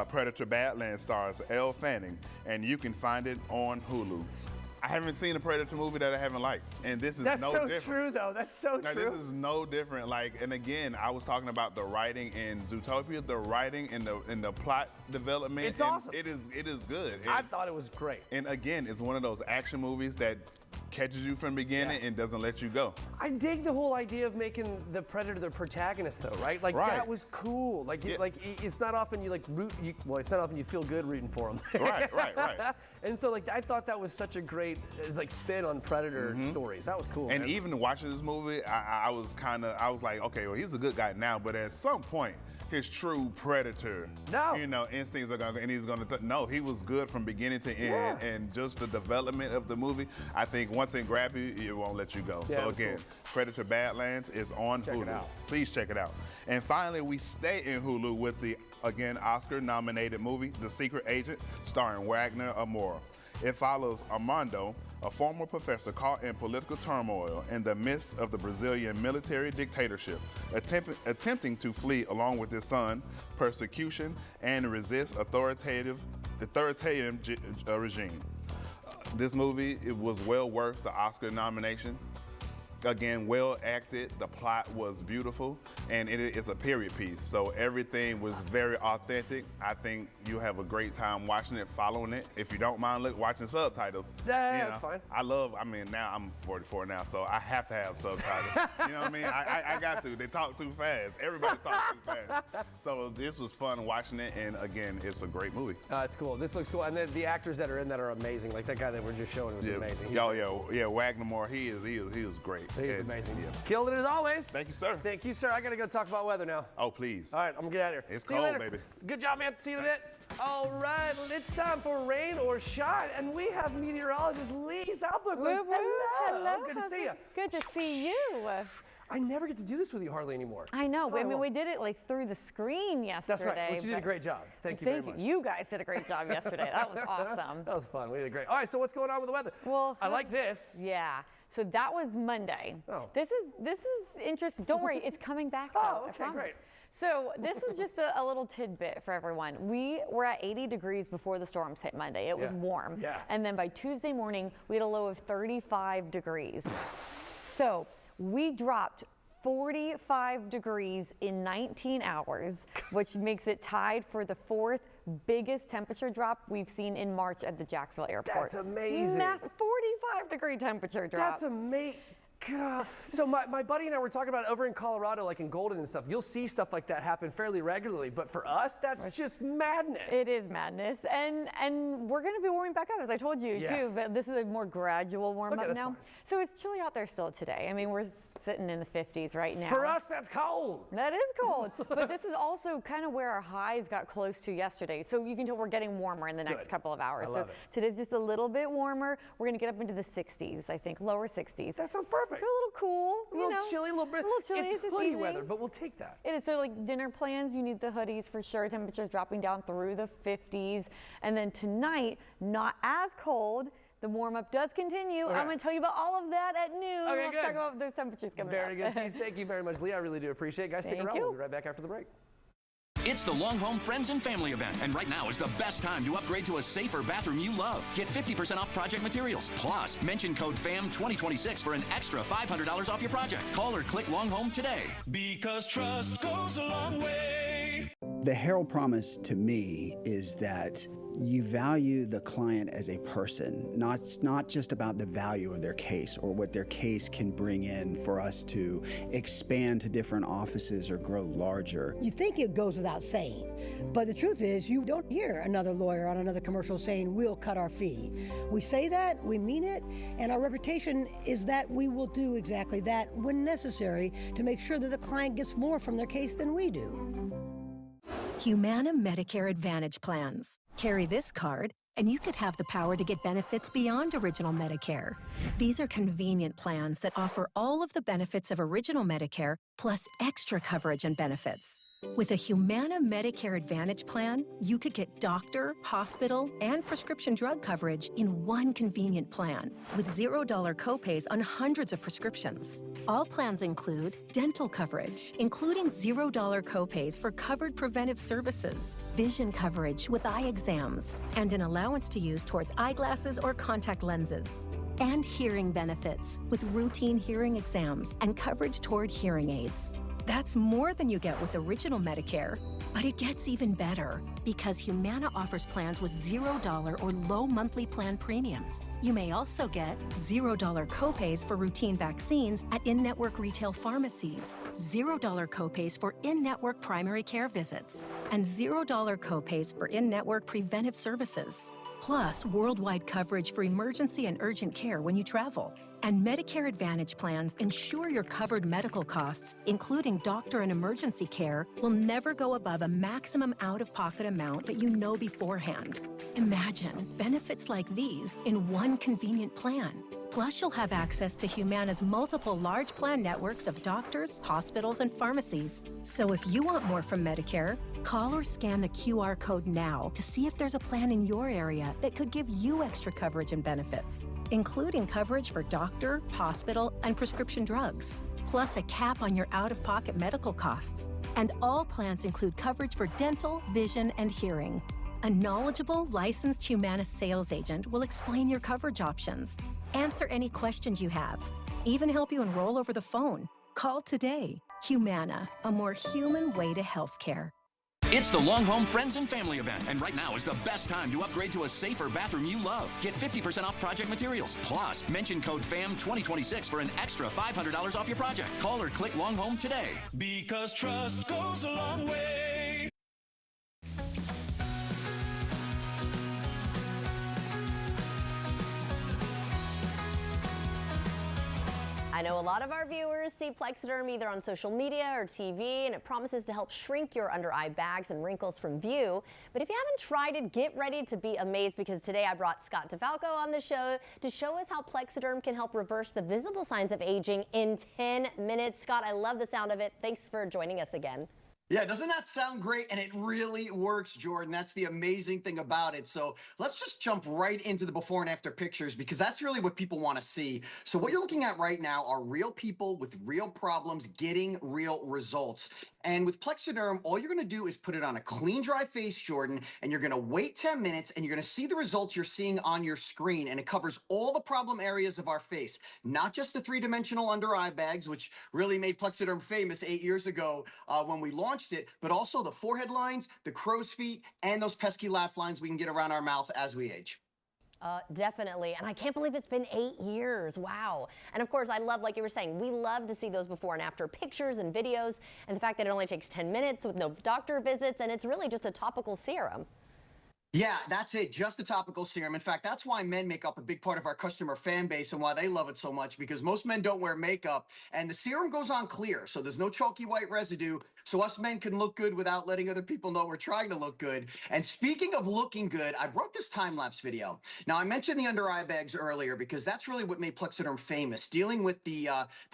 Predator Badlands stars Elle Fanning, and you can find it on Hulu. I haven't seen a Predator movie that I haven't liked, and this is no different. That's so true, though. That's so true. This is no different. Like, and again, I was talking about the writing in Zootopia, the writing and the plot development. It's awesome. It is good. I thought it was great. And again, it's one of those action movies that catches you from the beginning and doesn't let you go. I dig the whole idea of making the Predator the protagonist, though, right? Like that was cool. Like, it's not often you like root. It's not often you feel good rooting for him. Right. And so, like, I thought that was such a great like spin on Predator stories. That was cool. And even watching this movie, I was like, okay, well, he's a good guy now, but at some point, his true Predator, instincts are gonna, and he's gonna. No, he was good from beginning to end, and just the development of the movie. I think once it grabs you, it won't let you go. Yeah, so again, cool. Predator Badlands is on Hulu. It out. Please check it out. And finally, we stay in Hulu with the Oscar-nominated movie, The Secret Agent, starring Wagner Moura. It follows Armando, a former professor caught in political turmoil in the midst of the Brazilian military dictatorship, attempting to flee along with his son, persecution, and resist authoritarian regime. This movie, it was well worth the Oscar nomination. Again, well acted, the plot was beautiful, and it's a period piece, so everything was very authentic. I think you have a great time watching it, following it. If you don't mind watching subtitles. That's fine. Now I'm 44 now, so I have to have subtitles. You know what I mean? I got to. They talk too fast. Everybody talks too fast. So this was fun watching it, and again, it's a great movie. It's cool. This looks cool, and the actors that are in that are amazing. Like that guy that we're just showing was amazing. Wagner Moura, he is great. He's amazing. Killed it as always. Thank you, sir. Thank you, sir. I got to go talk about weather now. Oh, please. All right, I'm going to get out of here. It's cold, baby. Good job, man. See you in a bit. All right, it's time for rain or shine, and we have meteorologist Lee Southwick. Hello. Good to see you. Good to see you. I never get to do this with you hardly anymore. I know. I mean, we did it like through the screen yesterday. That's right. Well, you did a great job. Thank you very much. You guys did a great job yesterday. That was awesome. That was fun. We did great. All right, so what's going on with the weather? Well, I like this. Yeah. So that was Monday. Oh. This is interesting. Don't worry, it's coming back. Oh, okay, great. So this is just a little tidbit for everyone. We were at 80 degrees before the storms hit Monday. It was warm. Yeah. And then by Tuesday morning, we had a low of 35 degrees. So we dropped 45 degrees in 19 hours, which makes it tied for the fourth biggest temperature drop we've seen in March at the Jacksonville airport. That's amazing. 45 degree temperature drop. That's amazing. God. So my buddy and I were talking about it over in Colorado, like in Golden and stuff. You'll see stuff like that happen fairly regularly, but for us, that's just madness. It is madness, and we're going to be warming back up, as I told you too. But this is a more gradual warm up now. Fine. So it's chilly out there still today. I mean, we're sitting in the 50s right now. For us, that's cold. That is cold. But this is also kind of where our highs got close to yesterday. So you can tell we're getting warmer in the next couple of hours. So today's just a little bit warmer. We're going to get up into the 60s, I think, lower 60s. That sounds perfect. So a little cool, a little chilly, a little chilly. It's this hoodie evening. weather, but we'll take that. It is. So like dinner plans, you need the hoodies for sure. Temperatures dropping down through the 50s. And then tonight, not as cold. The warm-up does continue. Okay. I'm going to tell you about all of that at noon. Okay, Let's talk about those temperatures coming up. Very good, tease. Thank you very much, Leah. I really do appreciate it. Guys, stick around. We'll be right back after the break. It's the Long Home Friends and Family event, and right now is the best time to upgrade to a safer bathroom you love. Get 50% off project materials. Plus, mention code FAM2026 for an extra $500 off your project. Call or click Long Home today. Because trust goes a long way. The Herald promise to me is that you value the client as a person, not just about the value of their case or what their case can bring in for us to expand to different offices or grow larger. You think it goes without saying, but the truth is you don't hear another lawyer on another commercial saying, we'll cut our fee. We say that, we mean it, and our reputation is that we will do exactly that when necessary to make sure that the client gets more from their case than we do. Humana Medicare Advantage plans. Carry this card, and you could have the power to get benefits beyond Original Medicare. These are convenient plans that offer all of the benefits of Original Medicare, plus extra coverage and benefits. With a Humana Medicare Advantage plan, you could get doctor, hospital, and prescription drug coverage in one convenient plan, with $0 copays on hundreds of prescriptions. All plans include dental coverage, including $0 copays for covered preventive services, vision coverage with eye exams, and an allowance to use towards eyeglasses or contact lenses. And hearing benefits, with routine hearing exams and coverage toward hearing aids. That's more than you get with Original Medicare, but it gets even better because Humana offers plans with $0 or low monthly plan premiums. You may also get $0 copays for routine vaccines at in-network retail pharmacies, $0 copays for in-network primary care visits, and $0 copays for in-network preventive services. Plus, worldwide coverage for emergency and urgent care when you travel. And Medicare Advantage plans ensure your covered medical costs, including doctor and emergency care, will never go above a maximum out-of-pocket amount that you know beforehand. Imagine benefits like these in one convenient plan. Plus, you'll have access to Humana's multiple large plan networks of doctors, hospitals, and pharmacies. So if you want more from Medicare, call or scan the QR code now to see if there's a plan in your area that could give you extra coverage and benefits, including coverage for doctor, hospital, and prescription drugs, plus a cap on your out-of-pocket medical costs. And all plans include coverage for dental, vision, and hearing. A knowledgeable, licensed Humana sales agent will explain your coverage options, answer any questions you have, even help you enroll over the phone. Call today. Humana, a more human way to healthcare. It's the Long Home Friends and Family event, and right now is the best time to upgrade to a safer bathroom you love. Get 50% off project materials. Plus, mention code FAM2026 for an extra $500 off your project. Call or click Long Home today. Because trust goes a long way. I know a lot of our viewers see Plexiderm either on social media or TV, and it promises to help shrink your under-eye bags and wrinkles from view. But if you haven't tried it, get ready to be amazed, because today I brought Scott DeFalco on the show to show us how Plexiderm can help reverse the visible signs of aging in 10 minutes. Scott, I love the sound of it. Thanks for joining us again. Yeah, doesn't that sound great? And it really works, Jordan. That's the amazing thing about it. So let's just jump right into the before and after pictures, because that's really what people want to see. So what you're looking at right now are real people with real problems getting real results. And with Plexiderm, all you're going to do is put it on a clean, dry face, Jordan, and you're going to wait 10 minutes, and you're going to see the results you're seeing on your screen. And it covers all the problem areas of our face, not just the three-dimensional under-eye bags, which really made Plexiderm famous 8 years ago when we launched it, but also the forehead lines, the crow's feet, and those pesky laugh lines we can get around our mouth as we age. Definitely. And I can't believe it's been 8 years. Wow. And of course, I love, like you were saying, we love to see those before and after pictures and videos, and the fact that it only takes 10 minutes with no doctor visits, and it's really just a topical serum. Yeah, that's it. Just a topical serum. In fact, that's why men make up a big part of our customer fan base and why they love it so much, because most men don't wear makeup and the serum goes on clear. So there's no chalky white residue. So us men can look good without letting other people know we're trying to look good. And speaking of looking good, I brought this time-lapse video. Now, I mentioned the under eye bags earlier because that's really what made Plexiderm famous, dealing with the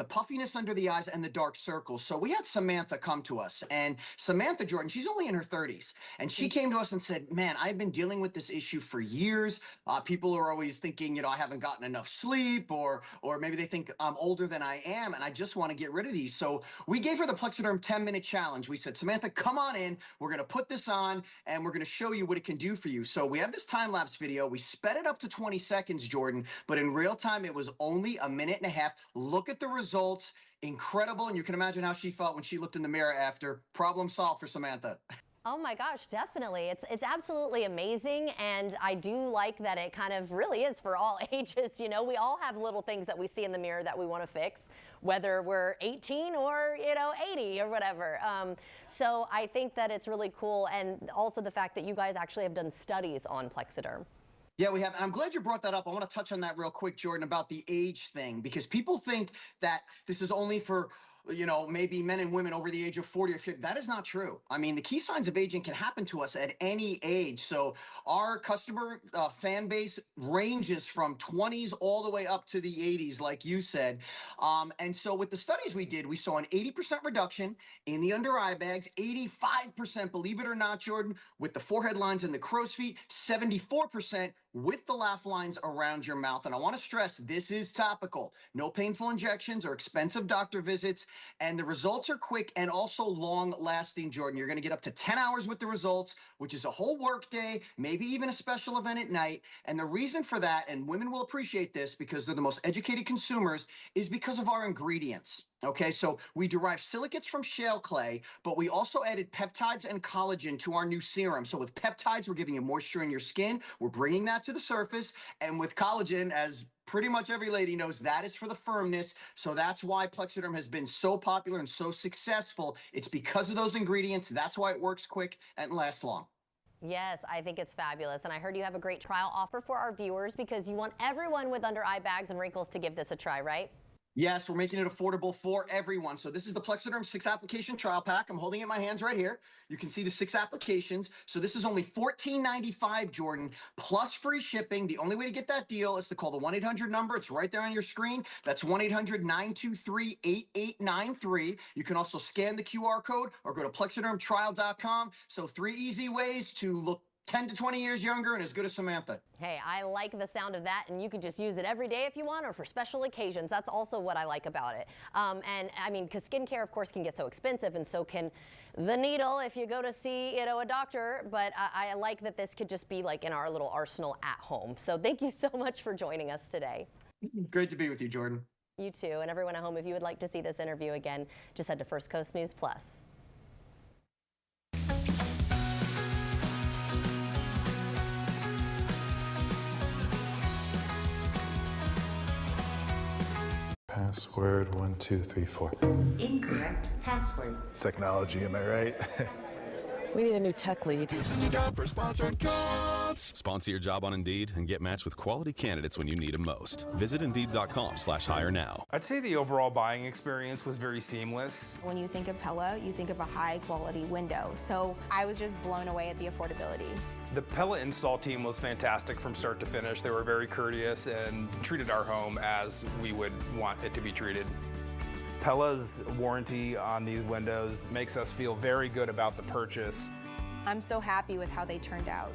puffiness under the eyes and the dark circles. So we had Samantha come to us, and Samantha, Jordan, she's only in her 30s, and she came to us and said, man, I've been dealing with this issue for years. People are always thinking, I haven't gotten enough sleep, or maybe they think I'm older than I am, and I just want to get rid of these. So we gave her the Plexiderm 10-minute challenge. We said, Samantha, come on in. We're going to put this on, and we're going to show you what it can do for you. So we have this time-lapse video. We sped it up to 20 seconds, Jordan, but in real time, it was only a minute and a half. Look at the results. Incredible, and you can imagine how she felt when she looked in the mirror after. Problem solved for Samantha. Oh my gosh, definitely. It's absolutely amazing, and I do like that it kind of really is for all ages. We all have little things that we see in the mirror that we want to fix, whether we're 18 or 80 or whatever. So I think that it's really cool, and also the fact that you guys actually have done studies on Plexiderm. Yeah, we have. And I'm glad you brought that up. I want to touch on that real quick, Jordan, about the age thing, because people think that this is only for maybe men and women over the age of 40 or 50. That is not true. I mean, the key signs of aging can happen to us at any age. So our customer fan base ranges from 20s all the way up to the 80s, like you said. And so with the studies we did, we saw an 80% reduction in the under eye bags, 85%, believe it or not, Jordan, with the forehead lines and the crow's feet, 74% with the laugh lines around your mouth. And I want to stress, this is topical. No painful injections or expensive doctor visits. And the results are quick and also long lasting, Jordan. You're going to get up to 10 hours with the results, which is a whole work day, maybe even a special event at night. And the reason for that, and women will appreciate this because they're the most educated consumers, is because of our ingredients. Okay, so we derive silicates from shale clay, but we also added peptides and collagen to our new serum. So with peptides, we're giving you moisture in your skin. We're bringing that to the surface. And with collagen, as pretty much every lady knows, that is for the firmness. So that's why Plexiderm has been so popular and so successful. It's because of those ingredients. That's why it works quick and lasts long. Yes, I think it's fabulous. And I heard you have a great trial offer for our viewers because you want everyone with under eye bags and wrinkles to give this a try, right? Yes, we're making it affordable for everyone. So this is the Plexiderm 6-application trial pack. I'm holding it in my hands right here. You can see the 6 applications. So this is only $14.95, Jordan, plus free shipping. The only way to get that deal is to call the 1-800 number. It's right there on your screen. That's 1-800-923-8893. You can also scan the QR code or go to plexidermtrial.com. So 3 easy ways to look 10 to 20 years younger and as good as Samantha. Hey, I like the sound of that, and you can just use it every day if you want or for special occasions. That's also what I like about it. And I mean, because skincare, of course, can get so expensive, and so can the needle if you go to see, a doctor. But I like that this could just be like in our little arsenal at home. So thank you so much for joining us today. Great to be with you, Jordan. You too. And everyone at home, if you would like to see this interview again, just head to First Coast News Plus. Password 1, 2, 3, 4. Incorrect password. Technology, am I right? We need a new tech lead. This is the job for sponsored jobs. Sponsor your job on Indeed and get matched with quality candidates when you need them most. Visit Indeed.com/hire now. I'd say the overall buying experience was very seamless. When you think of Pella, you think of a high quality window. So I was just blown away at the affordability. The Pella install team was fantastic from start to finish. They were very courteous and treated our home as we would want it to be treated. Pella's warranty on these windows makes us feel very good about the purchase. I'm so happy with how they turned out.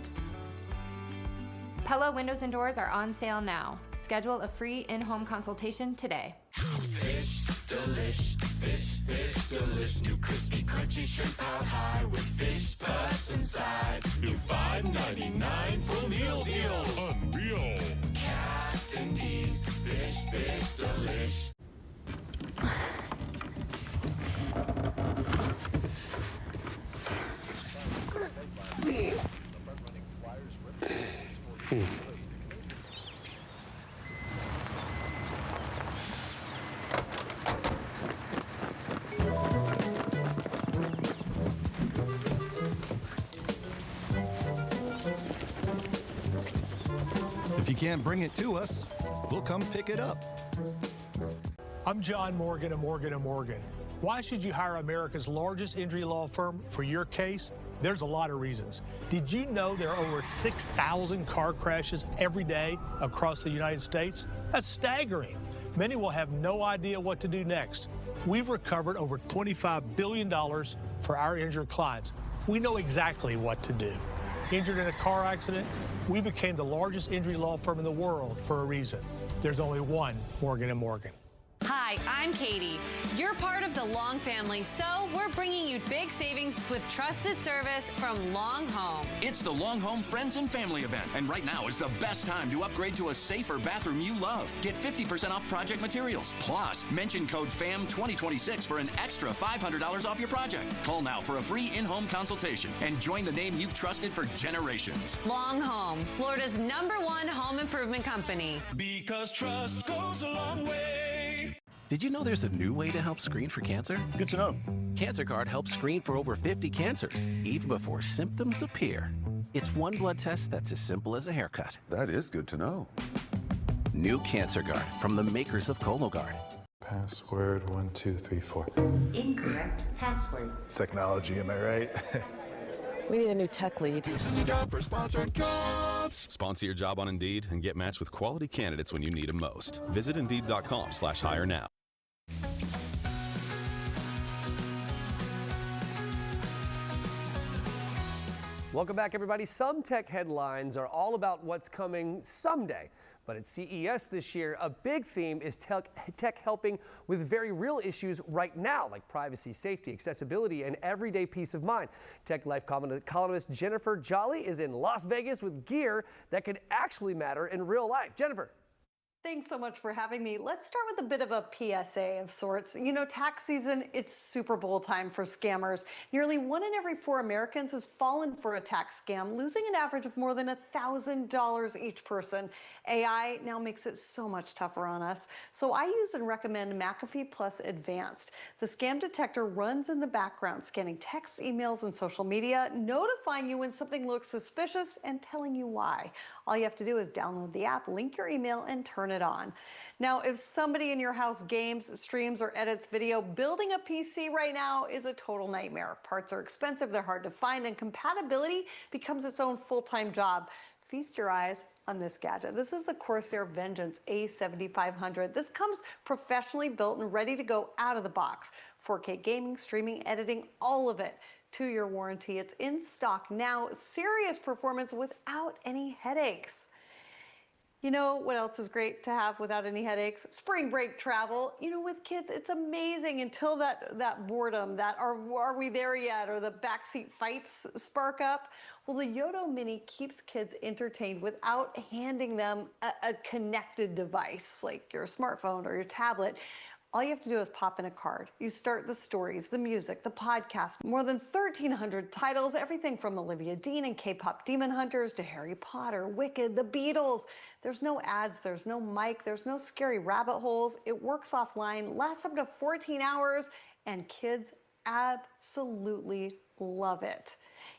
Pella windows and doors are on sale now. Schedule a free in-home consultation today. Fish delish, fish delish. New crispy, crunchy shrimp out high with fish puffs inside. New $5.99 full meal deals. Unreal. Captain D's fish delish. If you can't bring it to us, we'll come pick it up. I'm John Morgan of Morgan & Morgan. Why should you hire America's largest injury law firm for your case? There's a lot of reasons. Did you know there are over 6,000 car crashes every day across the United States? That's staggering. Many will have no idea what to do next. We've recovered over $25 billion for our injured clients. We know exactly what to do. Injured in a car accident? We became the largest injury law firm in the world for a reason. There's only one Morgan & Morgan. Hi, I'm Katie. You're part of the Long family, so we're bringing you big savings with trusted service from Long Home. It's the Long Home Friends and Family event, and right now is the best time to upgrade to a safer bathroom you love. Get 50% off project materials. Plus, mention code FAM2026 for an extra $500 off your project. Call now for a free in-home consultation and join the name you've trusted for generations. Long Home, Florida's #1 home improvement company. Because trust goes a long way. Did you know there's a new way to help screen for cancer? Good to know. Cancer Guard helps screen for over 50 cancers, even before symptoms appear. It's one blood test that's as simple as a haircut. That is good to know. New Cancer Guard from the makers of Cologuard. Password 1234. Incorrect password. Technology, am I right? We need a new tech lead. This is a job for Sponsored Jobs. Sponsor your job on Indeed and get matched with quality candidates when you need them most. Visit Indeed.com/hire now. Welcome back, everybody. Some tech headlines are all about what's coming someday. But at CES this year, a big theme is tech helping with very real issues right now, like privacy, safety, accessibility, and everyday peace of mind. Tech Life columnist Jennifer Jolly is in Las Vegas with gear that could actually matter in real life. Jennifer. Thanks so much for having me. Let's start with a bit of a PSA of sorts. You know, tax season, it's Super Bowl time for scammers. Nearly 1 in every 4 Americans has fallen for a tax scam, losing an average of more than $1,000 each person. AI now makes it so much tougher on us. So I use and recommend McAfee Plus Advanced. The scam detector runs in the background, scanning texts, emails, and social media, notifying you when something looks suspicious and telling you why. All you have to do is download the app, link your email, and turn it on. Now, if somebody in your house games, streams, or edits video, building a PC right now is a total nightmare. Parts are expensive, they're hard to find, and compatibility becomes its own full-time job. Feast your eyes on this gadget. This is the Corsair Vengeance A7500. This comes professionally built and ready to go out of the box. 4K gaming, streaming, editing, all of it. 2-year warranty. It's in stock now. Serious performance without any headaches. You know what else is great to have without any headaches? Spring break travel. You know, with kids, it's amazing until that boredom, that are we there yet, or the backseat fights spark up. Well, the Yodo Mini keeps kids entertained without handing them a connected device like your smartphone or your tablet. All you have to do is pop in a card. You start the stories, the music, the podcast, more than 1,300 titles, everything from Olivia Dean and K-pop Demon Hunters to Harry Potter, Wicked, The Beatles. There's no ads, there's no mic, there's no scary rabbit holes. It works offline, lasts up to 14 hours, and kids absolutely love it.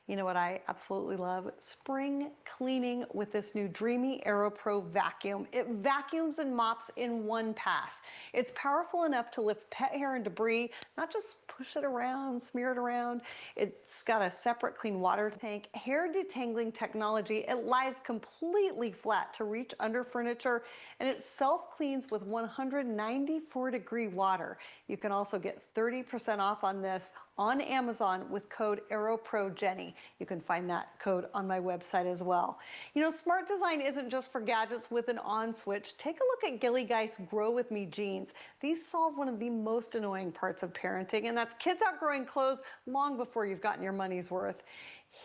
You know what I absolutely love? Spring cleaning with this new Dreamy AeroPro vacuum. It vacuums and mops in one pass. It's powerful enough to lift pet hair and debris, not just push it around, smear it around. It's got a separate clean water tank, hair detangling technology. It lies completely flat to reach under furniture, and it self-cleans with 194-degree water. You can also get 30% off on this on Amazon with code AeroProJenny. You can find that code on my website as well. You know, smart design isn't just for gadgets with an on switch. Take a look at Gilly Guy's Grow With Me jeans. These solve one of the most annoying parts of parenting, and that's kids outgrowing clothes long before you've gotten your money's worth.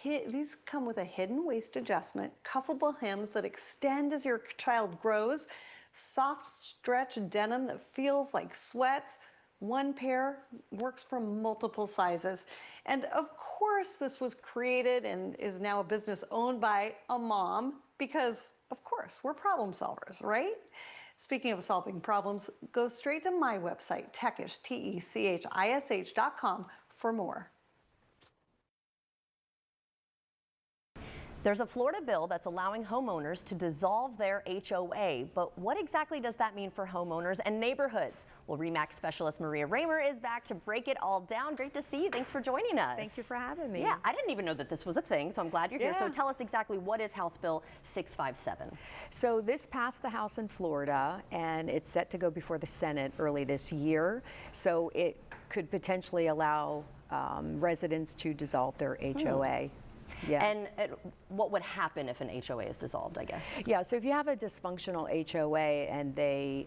These come with a hidden waist adjustment, cuffable hems that extend as your child grows, soft stretch denim that feels like sweats. One pair works for multiple sizes. And of course, this was created and is now a business owned by a mom because, of course, we're problem solvers, right? Speaking of solving problems, go straight to my website, Techish, TECHISH.com for more. There's a Florida bill that's allowing homeowners to dissolve their HOA, but what exactly does that mean for homeowners and neighborhoods? Well, RE/MAX specialist Maria Raymer is back to break it all down. Great to see you. Thanks for joining us. Thank you for having me. Yeah, I didn't even know that this was a thing, so I'm glad you're here. Yeah. So tell us exactly, what is House Bill 657? So this passed the House in Florida, and it's set to go before the Senate early this year. So it could potentially allow residents to dissolve their HOA. Yeah. And what would happen if an HOA is dissolved, I guess? Yeah, so if you have a dysfunctional HOA and they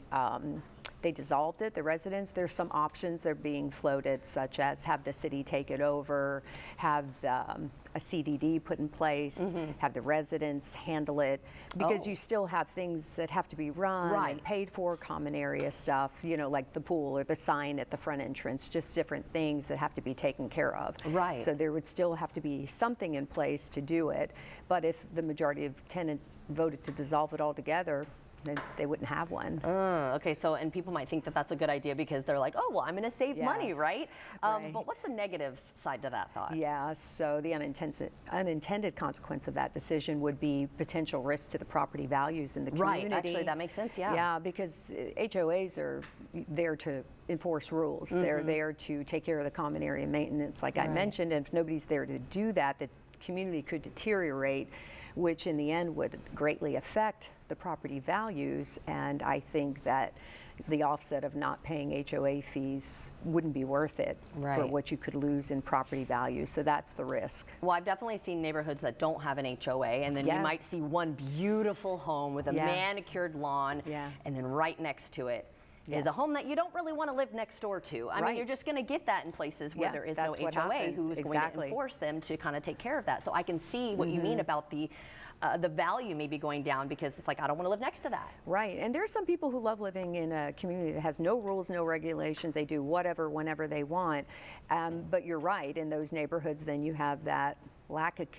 dissolved it, the residents, there's some options that are being floated, such as have the city take it over, have a CDD put in place, have the residents handle it, because you still have things that have to be run and paid for, common area stuff, you know, like the pool or the sign at the front entrance, just different things that have to be taken care of. Right. So there would still have to be something in place to do it, but if the majority of tenants voted to dissolve it altogether, then they wouldn't have one. Okay, so, and people might think that that's a good idea because they're like, oh, well, I'm going to save money, right? But what's the negative side to that thought? Yeah, so the unintended consequence of that decision would be potential risk to the property values in the community. Right, actually, that makes sense, yeah. Yeah, because HOAs are there to enforce rules. They're there to take care of the common area maintenance, like I mentioned, and if nobody's there to do that, the community could deteriorate, which in the end would greatly affect the property values, and I think that the offset of not paying HOA fees wouldn't be worth it for what you could lose in property value, so that's the risk. Well, I've definitely seen neighborhoods that don't have an HOA, and then you might see one beautiful home with a manicured lawn, and then right next to it is a home that you don't really want to live next door to. I mean, you're just going to get that in places where there is no HOA who is going to enforce them to kind of take care of that. So I can see what you mean about the value maybe going down, because it's like, I don't want to live next to that. Right, and there are some people who love living in a community that has no rules, no regulations. They do whatever, whenever they want. But you're right, in those neighborhoods, then you have that lack of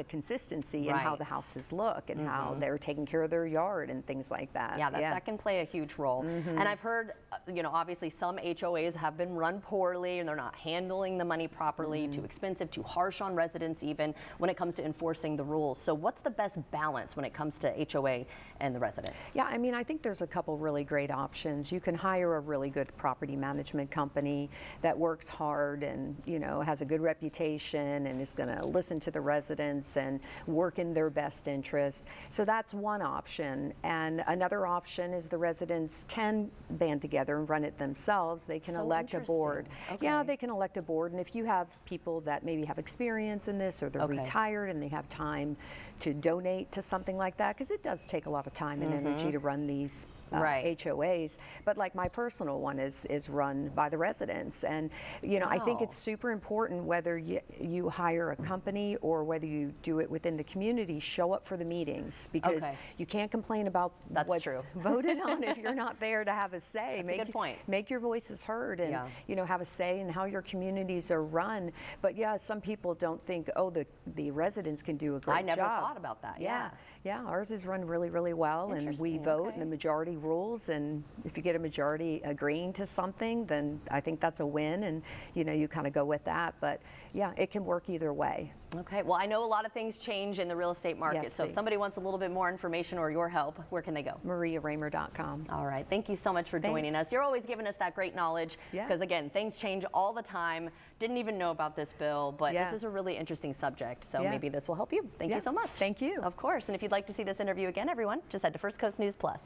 consistency in how the houses look and how they're taking care of their yard and things like that. Yeah, that can play a huge role. And I've heard, you know, obviously some HOAs have been run poorly and they're not handling the money properly, too expensive, too harsh on residents even when it comes to enforcing the rules. So what's the best balance when it comes to HOA and the residents? Yeah, I mean, I think there's a couple really great options. You can hire a really good property management company that works hard and, you know, has a good reputation and is going to listen to the residents and work in their best interest. So that's one option. And another option is the residents can band together and run it themselves. They can elect a board. Yeah, they can elect a board. And if you have people that maybe have experience in this, or they're retired and they have time to donate to something like that, because it does take a lot of time and energy to run these HOAs, but like my personal one is run by the residents, and you know, I think it's super important whether you hire a company or whether you do it within the community. Show up for the meetings, because you can't complain about what's voted on if you're not there to have a say. That's a good point. Make your voices heard, and you know, have a say in how your communities are run. But yeah, some people don't think, oh, the residents can do a great job. I never thought about that. Yeah, ours is run really, really well, and we vote and the majority rules, and if you get a majority agreeing to something, then I think that's a win, and you know, you kind of go with that. But yeah, it can work either way. Okay, well, I know a lot of things change in the real estate market, so if somebody wants a little bit more information or your help, where can they go? MariaRaymer.com. All right, thank you so much for joining us. You're always giving us that great knowledge, because again, things change all the time. Didn't even know about this bill, but this is a really interesting subject, so maybe this will help you. Thank you so much. Thank you. Of course, and if you'd like to see this interview again, everyone, just head to First Coast News Plus.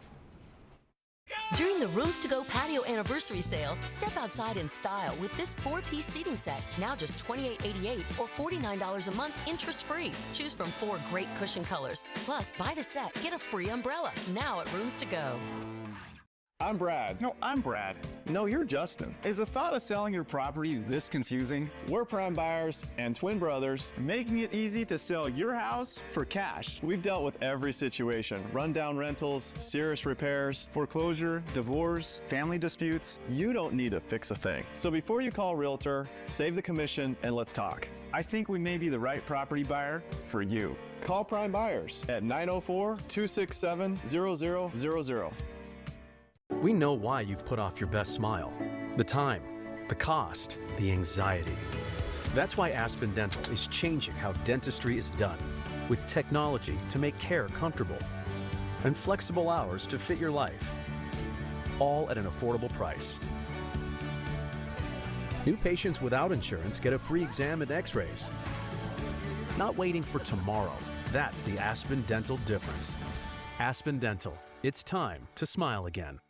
During the Rooms to Go patio anniversary sale, step outside in style with this 4-piece seating set, now just $28.88 or $49 a month, interest-free. Choose from 4 great cushion colors. Plus, buy the set, get a free umbrella, now at Rooms to Go. I'm Brad. No, I'm Brad. No, you're Justin. Is the thought of selling your property this confusing? We're Prime Buyers and twin brothers, making it easy to sell your house for cash. We've dealt with every situation: rundown rentals, serious repairs, foreclosure, divorce, family disputes. You don't need to fix a thing. So before you call a realtor, save the commission and let's talk. I think we may be the right property buyer for you. Call Prime Buyers at 904-267-0000. We know why you've put off your best smile. The time, the cost, the anxiety. That's why Aspen Dental is changing how dentistry is done. with technology to make care comfortable and flexible hours to fit your life, all at an affordable price. New patients without insurance get a free exam and x-rays. Not waiting for tomorrow. That's the Aspen Dental difference. Aspen Dental. It's time to smile again.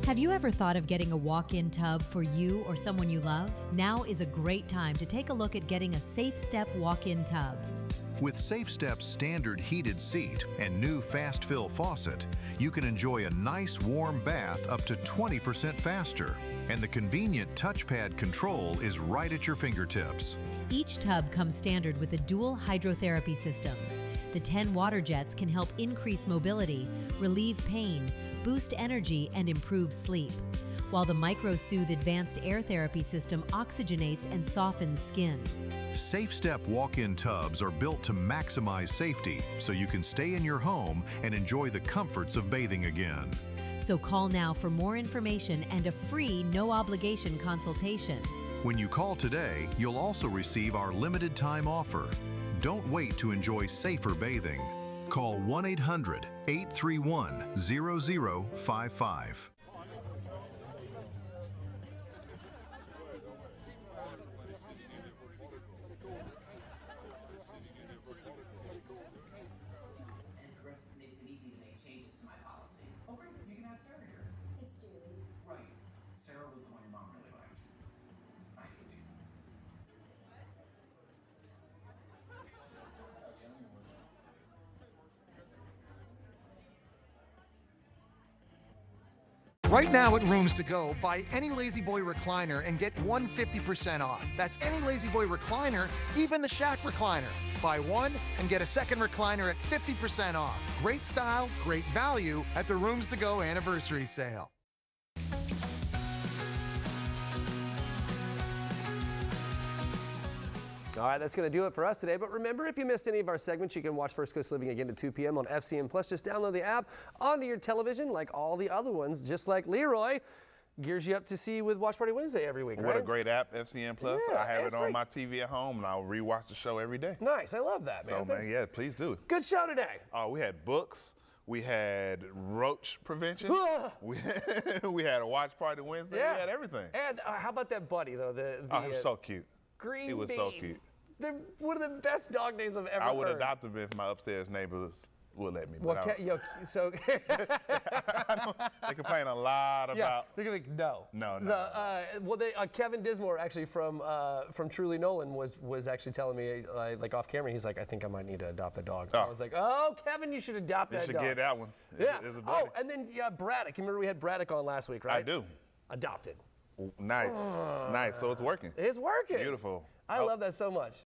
Have you ever thought of getting a walk-in tub for you or someone you love? Now is a great time to take a look at getting a Safe Step walk-in tub. With Safe Step's standard heated seat and new fast fill faucet, you can enjoy a nice warm bath up to 20% faster. And the convenient touchpad control is right at your fingertips. Each tub comes standard with a dual hydrotherapy system. The 10 water jets can help increase mobility, relieve pain, boost energy, and improve sleep, while the MicroSoothe advanced air therapy system oxygenates and softens skin. Safe Step walk-in tubs are built to maximize safety so you can stay in your home and enjoy the comforts of bathing again. So call now for more information and a free no-obligation consultation. When you call today, you'll also receive our limited time offer. Don't wait to enjoy safer bathing. Call 1-800-831-0055. Makes it easy to make changes to my policy. Oh, great. You can add Sarah here. It's Julie. Right. Sarah was the one your mom really liked. Hi, Julie. Right now at Rooms to Go, buy any La-Z-Boy recliner and get 150% off. That's any La-Z-Boy recliner, even the Shack recliner. Buy one and get a second recliner at 50% off. Great style, great value at the Rooms to Go anniversary sale. All right, that's going to do it for us today. But remember, if you missed any of our segments, you can watch First Coast Living again at 2 p.m. on FCN Plus. Just download the app onto your television like all the other ones, just like Leroy gears you up to see with Watch Party Wednesday every week, right? What a great app, FCN Plus. Yeah, I have it on free. my TV at home, and I'll rewatch the show every day. Nice. I love that, man. So, man, yeah, please do. Good show today. We had books. We had roach prevention. we had a Watch Party Wednesday. Yeah. We had everything. And how about that buddy, though? He was so cute. Green He was Bean. so cute. They're one of the best dog names I've ever I would heard. adopt him if my upstairs neighbors would let me. Well, But they complain a lot about. Yeah, they're gonna be like, no. No. Kevin Dismore actually from Truly Nolan was actually telling me like off camera. He's like, I think I might need to adopt a dog. I was like, oh, Kevin, you should adopt that You dog. should get that one. Yeah. It's a buddy. And then Braddock. You remember we had Braddock on last week, right? I do. Adopted. Nice. Nice. So it's working. It's working. Beautiful. I love that so much.